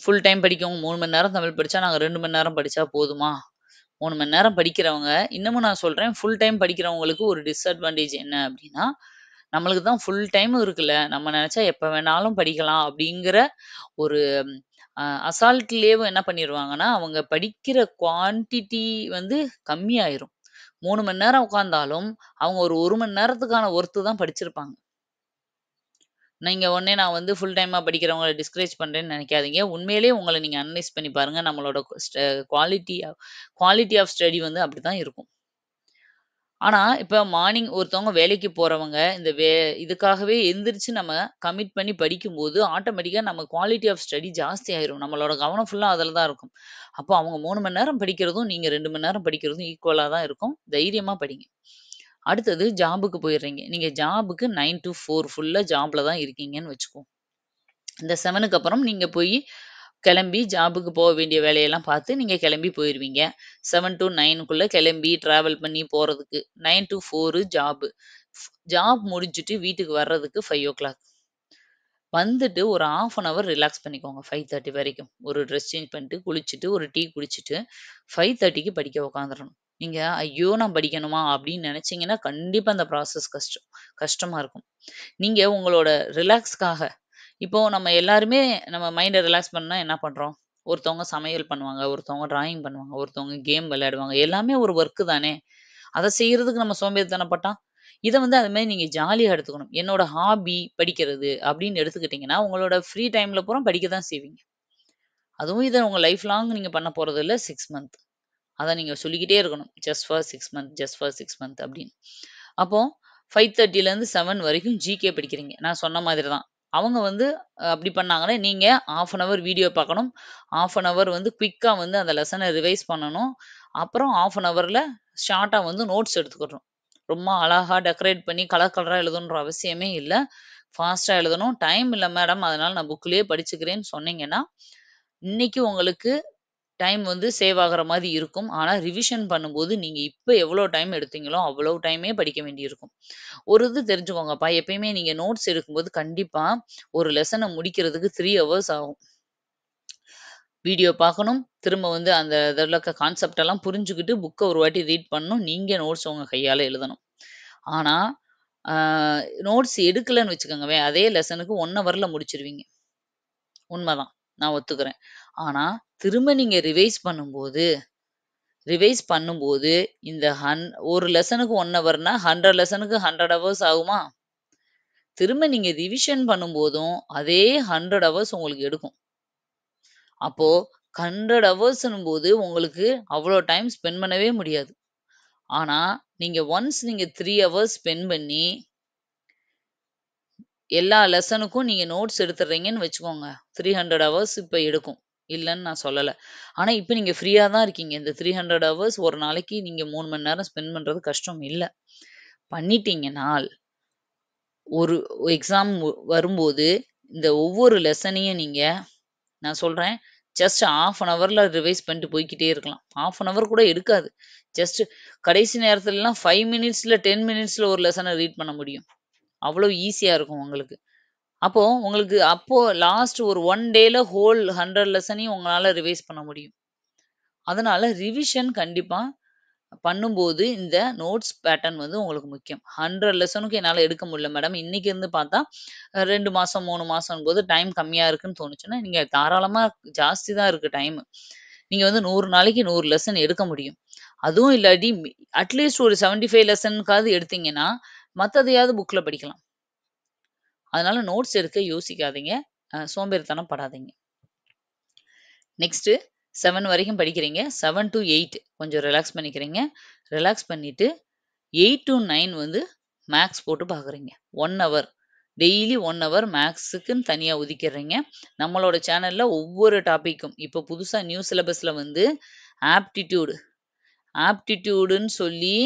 ஃபுல் டைம் படிக்கவும் 3 மணி நேரம் தமிழ் படிச்சா, நாங்க 2 மணி நேரம் படிச்சா போதுமா? 3 மணி நேரம் படிக்கிறவங்க இன்னமும் நான் சொல்றேன், ஃபுல் டைம் படிக்கிறவங்களுக்கு ஒரு டிஸ்அட்வான்டேஜ் என்ன அப்டின்னா, நம்மளுக்கு தான் ஃபுல் டைம் இருக்குல்ல. நம்ம நெனச்சா எப்ப வேணாலும் படிக்கலாம் அப்டிங்கிற ஒரு அசால்ட்லயே என்ன பண்ணிருவாங்கன்னா, அவங்க படிக்கிற குவான்டிட்டி வந்து கம்மியாயிரும். 3 மணி நேரம் உட்கார்ந்தாலும், அவங்க ஒரு 1 மணி நேரத்துக்கான ஒர்த்து தான் படிச்சிருப்பாங்க. நீங்க உடனே நான் வந்து ஃபுல் டைமா படிக்கிறவங்கள டிஸ்கரேஜ் பண்றேன்னு நெனைக்காதீங்க. உண்மையிலேயே உங்கள நீங்க அனலைஸ் பண்ணி பாருங்க. நம்மளோட குவாலிட்டி குவாலிட்டி ஆஃப் ஸ்டடி வந்து அப்படித்தான் இருக்கும். ஆனா, இப்ப மார்னிங் ஒருத்தவங்க வேலைக்கு போறவங்க, இந்த இதுக்காகவே எந்திரிச்சு நம்ம கமிட் பண்ணி படிக்கும்போது, ஆட்டோமேட்டிக்கா நம்ம குவாலிட்டி ஆஃப் ஸ்டடி ஜாஸ்தி ஆயிரும். நம்மளோட கவனம் ஃபுல்லா அதுல தான் இருக்கும். அப்போ அவங்க 3 மணி நேரம் படிக்கிறதும், நீங்க 2 மணி நேரம் படிக்கிறதும் ஈக்குவலா தான் இருக்கும். தைரியமா படிங்க. அடுத்தது ஜாபுக்கு போயிடுறீங்க. நீங்க ஜாபுக்கு 9 டூ 4 ஃபுல்லா ஜாப்ல தான் இருக்கீங்கன்னு வச்சுக்குவோம். இந்த 7க்கு அப்புறம் நீங்க போயி கிளம்பி ஜாபுக்கு போக வேண்டிய வேலையெல்லாம் பார்த்து நீங்க கிளம்பி போயிருவீங்க. 7 டூ 9க்குள்ள கிளம்பி டிராவல் பண்ணி போறதுக்கு 9 டூ 4 ஜாப். ஜாப் முடிஞ்சுட்டு வீட்டுக்கு வர்றதுக்கு 5:00. வந்துட்டு ஒரு 1/2 அன் ஹவர் ரிலாக்ஸ் பண்ணிக்கோங்க 5:30 வரைக்கும். ஒரு ட்ரெஸ் சேஞ்ச் பண்ணிட்டு, குளிச்சுட்டு, ஒரு டீ குடிச்சிட்டு 5:30க்கு படிக்க உட்காந்துரணும். நீங்க ஐயோ! நான் படிக்கணுமா? அப்படின்னு நினைச்சீங்கன்னா, கண்டிப்பா அந்த ப்ராசஸ் கஷ்டமா இருக்கும். நீங்க உங்களோட ரிலாக்ஸ்க்காக இப்போ நம்ம எல்லாருமே நம்ம மைண்ட ரிலாக்ஸ் பண்ணா என்ன பண்றோம்? ஒருத்தவங்க சமையல் பண்ணுவாங்க, ஒருத்தவங்க டிராயிங் பண்ணுவாங்க, ஒருத்தவங்க கேம் விளையாடுவாங்க. எல்லாமே ஒரு ஒர்க் தானே! அத செய்றதுக்கு நம்ம சோம்பேறித்தனப்பட்டா? இத வந்து அது மாரி நீங்க ஜாலியா எடுத்துக்கணும். என்னோட ஹாபி படிக்கிறது அப்படின்னு எடுத்துக்கிட்டீங்கன்னா, உங்களோட ஃப்ரீ டைம்ல பூரா படிக்க தான் செய்வீங்க. அதுவும் இத உங்க லைஃப் லாங் நீங்க பண்ண போறதில்ல 6 மந்த். அத நீங்க சொல்லிக்கிட்டே இருக்கணும். Just for 6 month, just for 6 month அப்படின்னு. அப்போ 5:30லேருந்து 7 வரைக்கும் ஜிகே படிக்கிறீங்க. நான் சொன்ன மாதிரி தான். அவங்க வந்து அப்படி பண்ணாங்கன்னா, நீங்க 1/2 அன் ஹவர் வீடியோ பார்க்கணும். 1/2 அன் ஹவர் வந்து குயிக்கா வந்து அந்த லெசன ரிவைஸ் பண்ணணும். அப்புறம் 1/2 அன் ஹவர்ல ஷார்ட்டா வந்து நோட்ஸ் எடுத்துக்கணும். ரொம்ப அழகா டெக்கரேட் பண்ணி கலர் கலரா எழுதணுன்ற அவசியமே இல்ல. ஃபாஸ்ட்டா எழுதணும். டைம் இல்ல மேடம். அதனால நான் புக்லயே படிச்சுக்கிறேன்னு சொன்னீங்கன்னா, இன்னைக்கு உங்களுக்கு டைம் வந்து சேவ் ஆகுற மாரி இருக்கும். ஆனா ரிவிஷன் பண்ணும்போது நீங்க இப்ப எவ்வளோ டைம் எடுத்தீங்களோ, அவ்வளவு டைமே படிக்க வேண்டியிருக்கும். ஒரு இது தெரிஞ்சுக்கோங்கப்பா, எப்பயுமே நீங்க நோட்ஸ் எடுக்கும்போது கண்டிப்பா ஒரு லெசன முடிக்கிறதுக்கு 3 ஹவர்ஸ் ஆகும். வீடியோ பார்க்கணும். திரும்ப வந்து அந்த இதில இருக்க கான்செப்ட் எல்லாம் புரிஞ்சுகிட்டு புக்க ஒரு வாட்டி ரீட் பண்ணணும். நீங்க நோட்ஸ் உங்க கையால எழுதணும். ஆனா, ஆ நோட்ஸ் எடுக்கலன்னு வச்சுக்கோங்களேன், அதே லெசனுக்கு 1 ஹவர்ல முடிச்சுருவீங்க. உண்மதான். நான் ஒத்துக்கிறேன். ஆனா, திரும்ப நீங்க ரிவைஸ் பண்ணும்போது இந்த ஒரு லெசனுக்கு 1 ஹவர்னா 100 லெசனுக்கு 100 ஹவர்ஸ் ஆகுமா? திரும்ப நீங்க ரிவிஷன் பண்ணும்போதும் அதே 100 ஹவர்ஸ் உங்களுக்கு எடுக்கும். அப்போ 100 ஹவர்ஸ்ன்னும்போது உங்களுக்கு அவ்ளோ டைம் ஸ்பெண்ட் பண்ணவே முடியாது. ஆனா, நீங்க 3 ஹவர்ஸ் ஸ்பெண்ட் பண்ணி எல்லா லெசனுக்கும் நீங்க நோட்ஸ் எடுத்துடுறீங்கன்னு வச்சுக்கோங்க. 300 ஹவர்ஸ் இப்ப எடுக்கும். இல்லன்னு நான் சொல்லல. ஆனா, இப்ப நீங்க ஃப்ரீயா தான் இருக்கீங்க. இந்த 300 ஹவர்ஸ் ஒரு நாளைக்கு நீங்க 3 மணி நேரம் ஸ்பெண்ட் பண்றது கஷ்டம் இல்ல. பண்ணிட்டீங்கனால், ஒரு எக்ஸாம் வரும்போது இந்த ஒவ்வொரு லெசனையும் நீங்க நான் சொல்றேன், ஜஸ்ட் 1/2 அன் ஹவர்ல ரிவைஸ் பண்ணிட்டு போய்க்கிட்டே இருக்கலாம். 1/2 அன் ஹவர் கூட எடுக்காது. ஜஸ்ட் கடைசி நேரத்துலலாம் 5 மினிட்ஸ்ல, 10 மினிட்ஸ்ல ஒரு லெசன ரீட் பண்ண முடியும். அவ்வளோ ஈஸியா இருக்கும் உங்களுக்கு. அப்போ லாஸ்ட் ஒரு 1 டேல ஹோல் 100 லெசனையும் உங்களால ரிவைஸ் பண்ண முடியும். அதனால ரிவிஷன் கண்டிப்பா பண்ணும்போது இந்த நோட்ஸ் பேட்டர்ன் வந்து உங்களுக்கு முக்கியம். 100 லெசனுக்கு என்னால எடுக்க முடியல மேடம். இன்னைக்கு இருந்து பார்த்தா 2 மாசம், 3 மாசம்ங்கும்போது டைம் கம்மியா இருக்குன்னு தோணுச்சுன்னா, நீங்க தாராளமா ஜாஸ்தி தான் இருக்கு டைமு. நீங்க வந்து 100 நாளைக்கு 100 லெசன் எடுக்க முடியும். அதுவும் இல்லாட்டி அட்லீஸ்ட் ஒரு 75 லெசனுக்காவது எடுத்தீங்கன்னா, மத்ததையாவது புக்ல படிக்கலாம். அதனால நோட்ஸ் எடுக்க யோசிக்காதீங்க. சோம்பேறித்தனம் படாதீங்க. நெக்ஸ்ட்டு 7 வரைக்கும் படிக்கிறீங்க. 7 டூ 8 கொஞ்சம் ரிலாக்ஸ் பண்ணிக்கிறீங்க. ரிலாக்ஸ் பண்ணிட்டு 8 டூ 9 வந்து மேத்ஸ் போட்டு பார்க்குறீங்க. 1 ஹவர். டெய்லி 1 ஹவர் மேத்ஸுக்குன்னு தனியா ஒதுக்கிர்றீங்க. நம்மளோட சேனல்ல ஒவ்வொரு டாபிக்கும் இப்போ புதுசா நியூ சிலபஸ்ல வந்து ஆப்டிட்யூட் ஆப்டிட்யூடுன்னு சொல்லி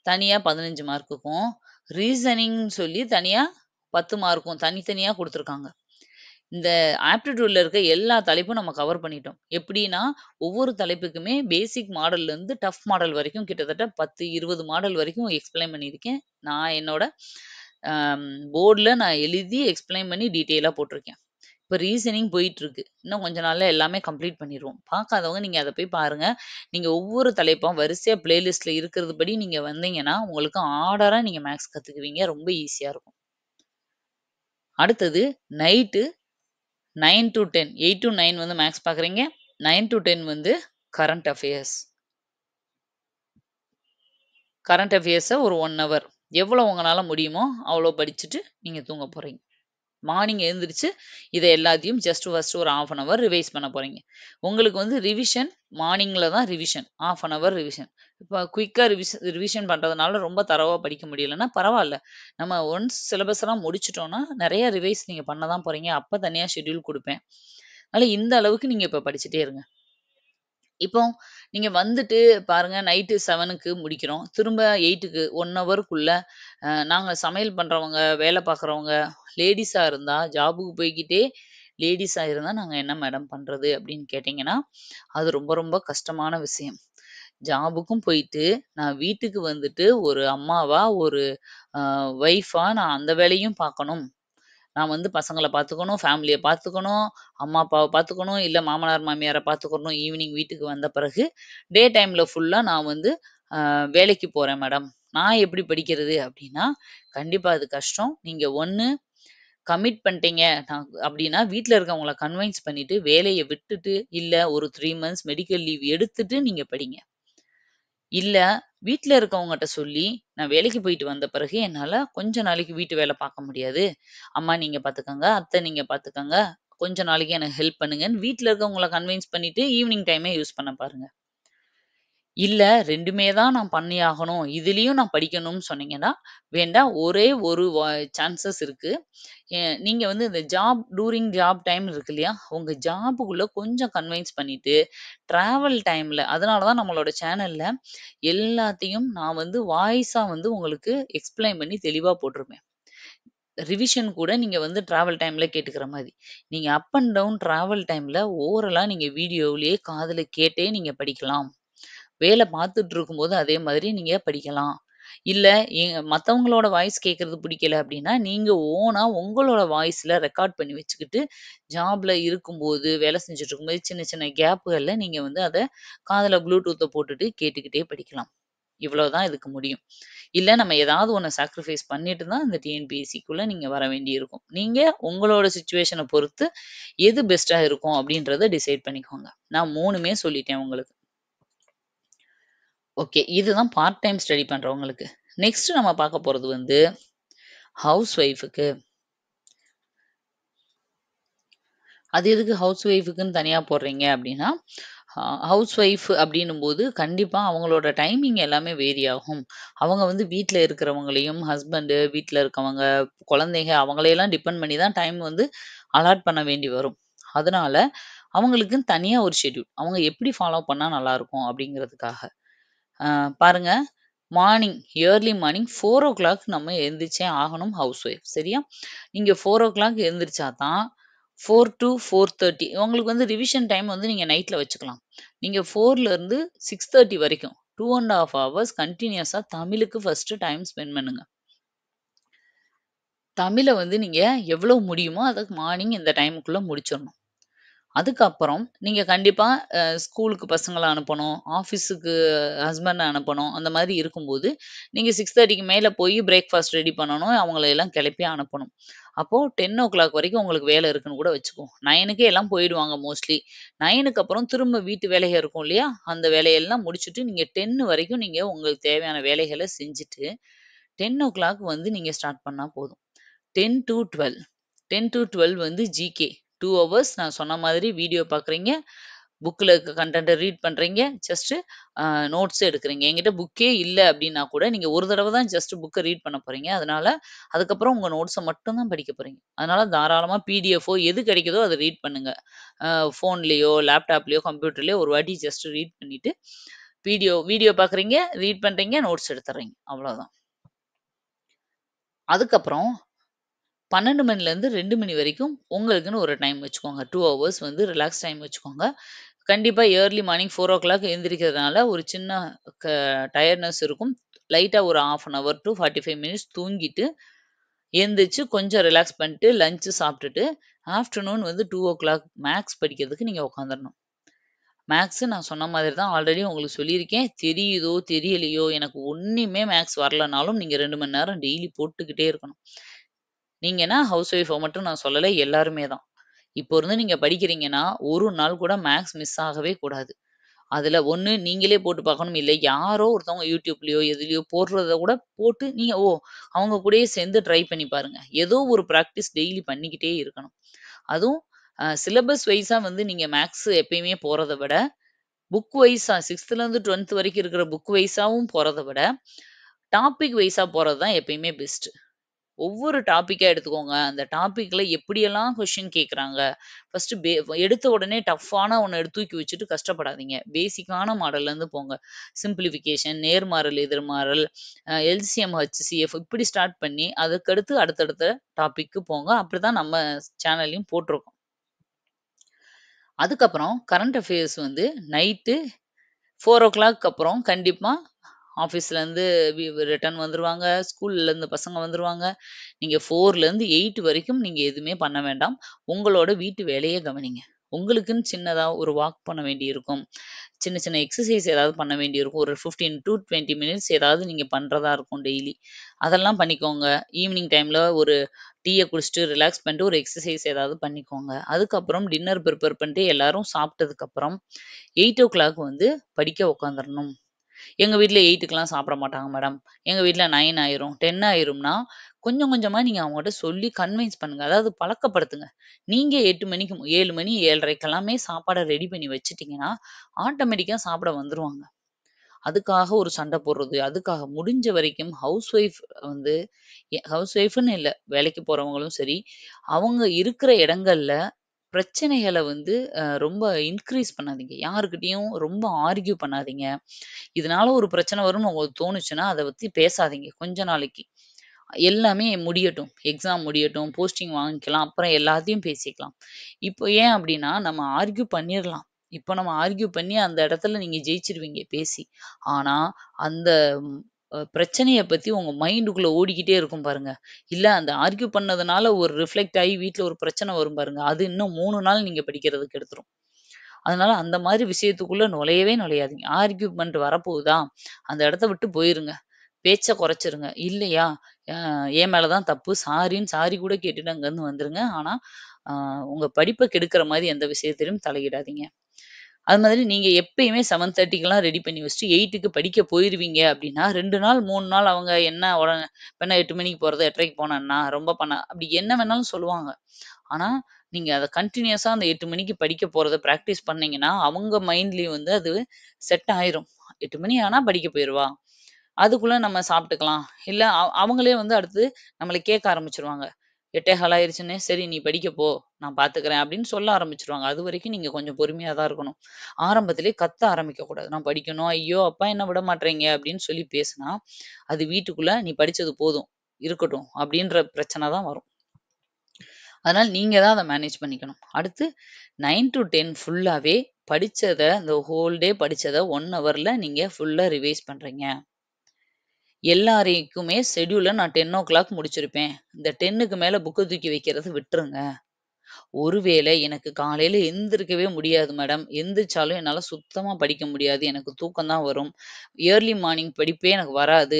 தனியா 15 மார்க்குக்கும், ரீசனிங்ன்னு சொல்லி தனியா 10 மார்க்கும் தனித்தனியா குடுத்துருக்காங்க. இந்த ஆப்டிட்யூட்ல இருக்க எல்லா தலைப்பும் நம்ம கவர் பண்ணிட்டோம். எப்படின்னா, ஒவ்வொரு தலைப்புக்குமே பேசிக் மாடல்லேருந்து டஃப் மாடல் வரைக்கும் கிட்டத்தட்ட 10, 20 மாடல் வரைக்கும் எக்ஸ்ப்ளைன் பண்ணியிருக்கேன். நான் என்னோட போர்ட்ல நான் எழுதி எக்ஸ்ப்ளைன் பண்ணி டீட்டெயிலா போட்டிருக்கேன். இப்ப ரீசனிங் போயிட்டுருக்கு. இன்னும் கொஞ்ச நாள்ல எல்லாமே கம்ப்ளீட் பண்ணிருவோம். பார்க்காதவங்க நீங்க அத போய் பாருங்க. நீங்க ஒவ்வொரு தலைப்பா வரிசையா பிளேலிஸ்ட்ல இருக்கிறது படி நீங்க வந்தீங்கன்னா, உங்களுக்கு ஆர்டரா நீங்க மேத்ஸ் கத்துக்குவீங்க. ரொம்ப ஈஸியா இருக்கும். அடுத்தது நைட்டு 9 டூ 10 8 டூ 9 வந்து மேத்ஸ் பார்க்குறீங்க. 9 டூ 10 வந்து கரண்ட் அஃபேர்ஸ். கரண்ட் அஃபேர்ஸ ஒரு 1 ஹவர். எவ்வளோ உங்கனால முடியுமோ, அவ்வளோ படிச்சுட்டு நீங்க தூங்க போறீங்க. மார்னிங் எழுந்திரிச்சு இத எல்லாத்தையும் ஜஸ்ட் ஃபர்ஸ்ட் ஒரு 1/2 அன் ஹவர் ரிவைஸ் பண்ண போறீங்க. உங்களுக்கு வந்து ரிவிஷன் மார்னிங்ல தான் ரிவிஷன். 1/2 an hour revision. இப்ப குயிக்கா ரிவிஷன் பண்றதுனால ரொம்ப தரோவா படிக்க முடியலன்னா பரவால்ல. நம்ம ஒன்ஸ் சிலபஸ்லாம் முடிச்சுட்டோம்னா, நெறைய ரிவைஸ் நீங்க பண்ண தான் போறீங்க. அப்ப தனியா ஷெட்யூல் குடுப்பேன். அதனால இந்த அளவுக்கு நீங்க இப்ப படிச்சுட்டே இருங்க. இப்போ நீங்க வந்துட்டு பாருங்க நைட்டு 7க்கு முடிக்கிறோம். திரும்ப 8க்கு 1 ஹவருக்குள்ள நாங்க சமையல் பண்றவங்க, வேலை பார்க்குறவங்க, லேடீஸா இருந்தா ஜாபுக்கு போய்க்கிட்டே லேடீஸா இருந்தா நாங்க என்ன மேடம் பண்றது? அப்படின்னு கேட்டீங்கன்னா, அது ரொம்ப ரொம்ப கஷ்டமான விஷயம். ஜாபுக்கும் போயிட்டு, நான் வீட்டுக்கு வந்துட்டு ஒரு அம்மாவா, ஒரு அ ஒய்ஃபா நான் அந்த வேலையும் பார்க்கணும். நான் வந்து பசங்கள பார்த்துக்கணும், ஃபேமிலிய பார்த்துக்கணும், அம்மா, அப்பாவ பார்த்துக்கணும், இல்ல மாமனார், மாமியார பார்த்துக்கணும். ஈவினிங் வீட்டுக்கு வந்த பிறகு, டே டைம்ல ஃபுல்லா நான் வந்து வேலைக்கு போறேன் மேடம். நான் எப்படி படிக்கிறது? அப்படின்னா, கண்டிப்பா அது கஷ்டம். நீங்க ஒண்ணு கமிட் பண்ணிட்டீங்க அப்படின்னா, வீட்ல இருக்கவங்கள கன்வின்ஸ் பண்ணிட்டு, வேலைய விட்டுட்டு, இல்ல ஒரு 3 மந்த்ஸ் மெடிக்கல் லீவ் எடுத்துட்டு நீங்க படிங்க. இல்ல, வீட்ல இருக்கவங்கட்ட சொல்லி, நான் வேலைக்கு போயிட்டு வந்த பிறகு என்னால கொஞ்ச நாளைக்கு வீட்டு வேல பார்க்க முடியாது. அம்மா நீங்க பார்த்துக்கங்க, அத்தை நீங்க பார்த்துக்கங்க. கொஞ்ச நாளைக்கு எனக்கு ஹெல்ப் பண்ணுங்கன்னு வீட்ல இருக்கவங்கள கன்வின்ஸ் பண்ணிட்டு ஈவினிங் டைமே யூஸ் பண்ண பாருங்க. இல்ல 2மே தான் நான் பண்ணியாகணும். இதுலயும் நான் படிக்கணும்னு சொன்னீங்கன்னா, வேண்டாம் ஒரே ஒரு சான்சஸ் இருக்கு. நீங்க வந்து இந்த ஜாப் டைம் இருக்கு இல்லையா? உங்க ஜாப்புக்குள்ள கொஞ்சம் கன்வின்ஸ் பண்ணிட்டு, டிராவல் டைம்ல அதனால தான் நம்மளோட சேனல்ல எல்லாத்தையும் நான் வந்து வாய்ஸா வந்து உங்களுக்கு எக்ஸ்ப்ளைன் பண்ணி தெளிவா போட்டிருப்பேன். ரிவிஷன் கூட நீங்க வந்து டிராவல் டைம்ல கேட்டுக்கிற மாரி. நீங்க அப் அண்ட் டவுன் டிராவல் டைம்ல ஓரலா நீங்க வீடியோவிலேயே காதுல கேட்டே நீங்க படிக்கலாம். வேல பார்த்துட்டு இருக்கும்போது அதே மாதிரி நீங்க படிக்கலாம். இல்ல மத்தவங்களோட வாய்ஸ் கேட்கறது பிடிக்கல அப்டின்னா, நீங்க ஓனா உங்களோட வாய்ஸ்ல ரெக்கார்ட் பண்ணி வச்சுக்கிட்டு, ஜாப்ல இருக்கும்போது, வேலை செஞ்சுட்டு இருக்கும்போது சின்ன சின்ன கேப்புகள்ல நீங்க வந்து அத காதுல ப்ளூடூத்த போட்டுட்டு கேட்டுக்கிட்டே படிக்கலாம். இவ்வளோதான் இதுக்கு முடியும். இல்ல நம்ம ஏதாவது ஒண்ண சாக்ரிஃபைஸ் பண்ணிட்டு தான் இந்த டிஎன்பிஎஸ்சிக்குள்ள நீங்க வர வேண்டியிருக்கும். நீங்க உங்களோட சிச்சுவேஷன பொறுத்து எது பெஸ்ட்டா இருக்கும் அப்டின்றத டிசைட் பண்ணிக்கோங்க. நான் 3மே சொல்லிட்டேன் உங்களுக்கு. ஓகே. இதுதான் பார்ட் டைம் ஸ்டடி பண்றவங்களுக்கு. நெக்ஸ்ட் நம்ம பார்க்க போறது வந்து ஹவுஸ் ஒய்ஃப்க்கு. அது எதுக்கு ஹவுஸ் ஒய்ஃப்க்குன்னு தனியா போடுறீங்க அப்டின்னா, ஹவுஸ் ஒய்ஃப் அப்டின்னும்போது கண்டிப்பா அவங்களோட டைமிங் எல்லாமே வேரி ஆகும். அவங்க வந்து வீட்ல இருக்கிறவங்களையும், ஹஸ்பண்டு, வீட்ல இருக்கவங்க, குழந்தைங்க அவங்களையெல்லாம் டிபெண்ட் பண்ணி தான் டைம் வந்து அலாட் பண்ண வேண்டி வரும். அதனால அவங்களுக்குன்னு தனியா ஒரு ஷெட்யூல். அவங்க எப்படி ஃபாலோ பண்ணா நல்லாருக்கும் அப்டிங்கிறதுக்காக. அ பாருங்க, ஏர்லி மார்னிங் 4:00 நம்ம எந்திரிச்சே ஆகணும் ஹவுஸ் ஒய்ஃப். சரியா? நீங்க 4:00 எந்திரிச்சா தான் 4 டூ 4:30 உங்களுக்கு வந்து ரிவிஷன் டைம் வந்து நீங்க நைட்ல வச்சுக்கலாம். நீங்க 4லருந்து 6:30 வரைக்கும் 2 1/2 ஹவர்ஸ் கன்டினியூஸா தமிழுக்கு ஃபர்ஸ்ட்டு டைம் ஸ்பெண்ட் பண்ணுங்க. தமிழ வந்து நீங்க எவ்வளோ முடியுமோ அத மார்னிங் இந்த டைமுக்குள்ள முடிச்சிரணும். அதுக்கப்புறம் நீங்க கண்டிப்பா ஸ்கூலுக்கு பசங்கள அனுப்பணும். ஆஃபீஸுக்கு ஹஸ்பண்ட அனுப்பணும். அந்த மாரி இருக்கும்போது, நீங்க 6:30க்கு மேல போய் பிரேக்ஃபாஸ்ட் ரெடி பண்ணணும். அவங்கள எல்லாம் கிளப்பி அனுப்பணும். அப்போ 10:00 வரைக்கும் உங்களுக்கு வேலை இருக்குன்னு கூட வச்சுக்குவோம். 9க்கே எல்லாம் போயிடுவாங்க மோஸ்ட்லி. 9க்கு அப்புறம் திரும்ப வீட்டு வேலைகள் இருக்கும் இல்லையா? அந்த வேலையெல்லாம் முடிச்சுட்டு நீங்க 10 வரைக்கும் நீங்க உங்களுக்கு தேவையான வேலைகள செஞ்சுட்டு, 10:00 வந்து நீங்க ஸ்டார்ட் பண்ணா போதும். 10 டூ 12 10 டூ 12 வந்து ஜிகே. 2 ஹவர்ஸ் நான் சொன்ன மாதிரி வீடியோ பார்க்குறீங்க. புக்ல இருக்க கன்டென்ட்ட ரீட் பண்றீங்க. ஜஸ்ட் நோட்ஸ் எடுக்குறீங்க. என்கிட்ட புக்கே இல்ல அப்டின்னா கூட, நீங்க ஒரு தடவ தான் ஜஸ்ட் புக்க ரீட் பண்ண போறீங்க. அதனால, அதுக்கப்புறம் உங்க நோட்ஸ மட்டும் தான் படிக்க போறீங்க. அதனால தாராளமா பிடிஎஃபோ எது கிடைக்குதோ அத ரீட் பண்ணுங்க. ஃபோன்லயோ, லேப்டாப்லயோ, கம்ப்யூட்டர்லயோ ஒரு வாட்டி ஜஸ்ட் ரீட் பண்ணிட்டு, வீடியோ வீடியோ பார்க்குறீங்க, ரீட் பண்றீங்க, நோட்ஸ் எடுத்துர்றீங்க. அவ்வளோதான். அதுக்கப்புறம் 12 மணிலேருந்து 2 மணி வரைக்கும் உங்களுக்குன்னு ஒரு டைம் வச்சுக்கோங்க. 2 ஹவர்ஸ் வந்து ரிலாக்ஸ் டைம் வச்சுக்கோங்க. கண்டிப்பா ஏர்லி மார்னிங் 4:00 எந்திரிக்கிறதுனால ஒரு சின்ன க டயர்ட்னஸ் இருக்கும். லைட்டா ஒரு 1/2 அன் ஹவர் டூ 45 மினிட்ஸ் தூங்கிட்டு, எந்திரிச்சு கொஞ்சம் ரிலாக்ஸ் பண்ணிட்டு, லஞ்ச் சாப்பிட்டுட்டு, ஆஃப்டர்நூன் வந்து 2:00 மேத்ஸ் படிக்கிறதுக்கு நீங்க உட்காந்துரணும். மேத்ஸ் நான் சொன்ன மாதிரி தான் ஆல்ரெடி உங்களுக்கு சொல்லியிருக்கேன். தெரியுதோ, தெரியலையோ, எனக்கு ஒண்ணுமே மேத்ஸ் வரலனாலும் நீங்க 2 மணி நேரம் டெய்லி போட்டுக்கிட்டே இருக்கணும். நீங்கன்னா ஹவுஸ் ஒய்ஃப மட்டும் நான் சொல்லல, எல்லாருமே தான். இப்போ இருந்து நீங்க படிக்கிறீங்கன்னா, ஒரு நாள் கூட மேத்ஸ் மிஸ் ஆகவே கூடாது. அதுல ஒண்ணு நீங்களே போட்டு பார்க்கணும். இல்ல யாரோ ஒருத்தவங்க YouTubeலயோ, எதுலயோ போடுறத கூட போட்டு நீங்க அவங்க கூடயே சேர்ந்து ட்ரை பண்ணி பாருங்க. ஏதோ ஒரு பிராக்டிஸ் டெய்லி பண்ணிக்கிட்டே இருக்கணும். அதுவும் சிலபஸ் வைஸா வந்து நீங்க மேத்ஸ் எப்பயுமே போறத விட, புக் வைஸா 6த்துலருந்து 12த் வரைக்கும் இருக்கிற புக் வைஸாவும் போறத விட, டாபிக் வைஸா போறது தான் எப்பயுமே பெஸ்ட். ஒவ்வொரு டாபிக்கா எடுத்துக்கோங்க. அந்த டாபிக்ல எப்படியெல்லாம் கொஸ்டின் கேட்குறாங்க. ஃபர்ஸ்ட்டு எடுத்த உடனே டஃப்பான ஒண்ண எடுத்து தூக்கி வச்சுட்டு கஷ்டப்படாதீங்க. பேசிக்கான மாடல்லேருந்து போங்க. சிம்ப்ளிஃபிகேஷன், நேர்மாறல், எதிர்மாறல், எல்சிஎம், ஹச்சிஎஃப் இப்படி ஸ்டார்ட் பண்ணி, அதுக்கடுத்து அடுத்தடுத்த டாபிக்கு போங்க. அப்படிதான் நம்ம சேனல்லயும் போட்டிருக்கோம். அதுக்கப்புறம் கரண்ட் அஃபேர்ஸ் வந்து நைட்டு 4:00 அப்புறம் கண்டிப்பா ஆஃபீஸ்லேருந்து ரிட்டர்ன் வந்துருவாங்க. ஸ்கூல்லேருந்து பசங்க வந்துருவாங்க. நீங்க 4லேருந்து 8 வரைக்கும் நீங்க எதுவுமே பண்ண வேண்டாம். உங்களோட வீட்டு வேலைய கவனிங்க. உங்களுக்குன்னு சின்னதா ஒரு வாக் பண்ண வேண்டியிருக்கும். சின்ன சின்ன எக்ஸர்சைஸ் ஏதாவது பண்ண வேண்டியிருக்கும். ஒரு 15 டூ 20 மினிட்ஸ் ஏதாவது நீங்க பண்றதா இருக்கும் டெய்லி. அதெல்லாம் பண்ணிக்கோங்க. ஈவினிங் டைம்ல ஒரு டீய குடிச்சிட்டு ரிலாக்ஸ் பண்ணிட்டு ஒரு எக்ஸர்சைஸ் ஏதாவது பண்ணிக்கோங்க. அதுக்கப்புறம் டின்னர் ப்ரிப்பேர் பண்ணிட்டு எல்லாரும் சாப்பிட்டதுக்கப்புறம் 8:00 வந்து படிக்க உட்காந்துரணும். எங்க வீட்ல 8க்குலாம் சாப்பிட மாட்டாங்க மேடம். எங்க வீட்ல 9 ஆயிரும். 10 ஆயிரும்னா, கொஞ்சம் கொஞ்சமா நீங்க அவங்கட்ட சொல்லி கன்வின்ஸ் பண்ணுங்க. அதாவது பழக்கப்படுத்துங்க. நீங்க 8 மணிக்கு 7 மணி 7:30க்கெல்லாமே சாப்பாட ரெடி பண்ணி வச்சுட்டீங்கன்னா, ஆட்டோமேட்டிக்கா சாப்பிட வந்துருவாங்க. அதுக்காக ஒரு சண்டை போடுறது, அதுக்காக முடிஞ்ச வரைக்கும் ஹவுஸ் ஒய்ஃப் வந்து ஹவுஸ் ஒய்ஃப்ன்னு இல்ல, வேலைக்கு போறவங்களும் சரி, அவங்க இருக்கிற இடங்கள்ல பிரச்சனைகள வந்து ரொம்ப இன்கிரீஸ் பண்ணாதீங்க. யார்கிட்டயும் ரொம்ப ஆர்க்யூ பண்ணாதீங்க. இதனால ஒரு பிரச்சனை வரும்னு உங்களுக்கு தோணுச்சுன்னா, அத பத்தி பேசாதீங்க கொஞ்ச நாளைக்கு. எல்லாமே முடியட்டும். எக்ஸாம் முடியட்டும், போஸ்டிங் வாங்கிக்கலாம். அப்புறம் எல்லாத்தையும் பேசிக்கலாம். இப்போ ஏன் அப்டின்னா, நம்ம ஆர்க்யூ பண்ணிறலாம். இப்போ நம்ம ஆர்க்யூ பண்ணி அந்த இடத்துல நீங்க ஜெயிச்சுருவீங்க பேசி. ஆனா, அந்த ம் பிரச்சனைய பத்தி உங்க மைண்டுக்குள்ள ஓடிக்கிட்டே இருக்கும் பாருங்க. இல்ல அந்த ஆர்க்யூ பண்ணதுனால ஒரு ரிஃப்ளெக்ட் ஆயி வீட்ல ஒரு பிரச்சனை வரும் பாருங்க. அது இன்னும் 3 நாள் நீங்க படிக்கிறதுக்கு எடுத்துரும். அதனால அந்த மாரி விஷயத்துக்குள்ள நுழையவே நுழையாதீங்க. ஆர்க்யூமென்ட் வரப்போகுதா, அந்த இடத்த விட்டு போயிருங்க. பேச்ச குறைச்சிருங்க. இல்லையா, அ என் மேல தான் தப்பு. சாரின்னு சாரி கூட கேட்டுட்டு அங்கருந்து வந்துருங்க. ஆனா, அ உங்க படிப்ப கெடுக்கிற மாரி எந்த விஷயத்திலும் தலையிடாதீங்க. அது மாதிரி நீங்க எப்பயுமே 7:30க்கெல்லாம் ரெடி பண்ணி வச்சுட்டு 8க்கு படிக்க போயிருவீங்க அப்டின்னா, 2 நாள், 3 நாள் அவங்க என்ன இப்ப என்ன 8 மணிக்கு போறது, 8:30க்கு போனா என்ன? ரொம்ப பண்ண அப்டி என்ன வேணாலும் சொல்லுவாங்க. ஆனா, நீங்க அத கன்டினியூஸா அந்த 8 மணிக்கு படிக்க போறத பிராக்டிஸ் பண்ணீங்கன்னா, அவங்க மைண்ட்லயும் வந்து அது செட் ஆயிரும். 8 மணி ஆனா படிக்க போயிருவா. அதுக்குள்ள நம்ம சாப்பிட்டுக்கலாம். இல்ல அவங்களே வந்து அடுத்து நம்மள கேட்க ஆரம்பிச்சுருவாங்க. 8:15 ஆயிருச்சுன்னு, "சரி நீ படிக்க போ, நான் பார்த்துக்கிறேன்" அப்படின்னு சொல்ல ஆரம்பிச்சுருவாங்க. அதுவரைக்கும் நீங்க கொஞ்சம் பொறுமையா தான் இருக்கணும். ஆரம்பத்திலேயே கத்த ஆரம்பிக்கக்கூடாது. "நான் படிக்கணும். ஐயோ! அப்பா என்ன விட மாட்றீங்க" அப்படின்னு சொல்லி பேசுனா, அது வீட்டுக்குள்ள "நீ படிச்சது போதும், இருக்கட்டும்" அப்படின்ற பிரச்சனை தான் வரும். அதனால நீங்க தான் அத மேனேஜ் பண்ணிக்கணும். அடுத்து 9 டூ 10 ஃபுல்லாவே படிச்சத, இந்த ஹோல் டே படிச்சத 1 ஹவர்ல நீங்க ஃபுல்லா ரிவைஸ் பண்றீங்க. எல்லாரைக்குமே ஷெட்யூல நான் 10:00 முடிச்சிருப்பேன். இந்த 10க்கு மேல புக்க தூக்கி வைக்கிறத விட்டுருங்க. ஒருவேளை எனக்கு காலையில எந்திரிக்கவே முடியாது மேடம். எந்திரிச்சாலும் என்னால சுத்தமா படிக்க முடியாது. எனக்கு தூக்கம் தான் வரும். ஏர்லி மார்னிங் படிப்பே எனக்கு வராது.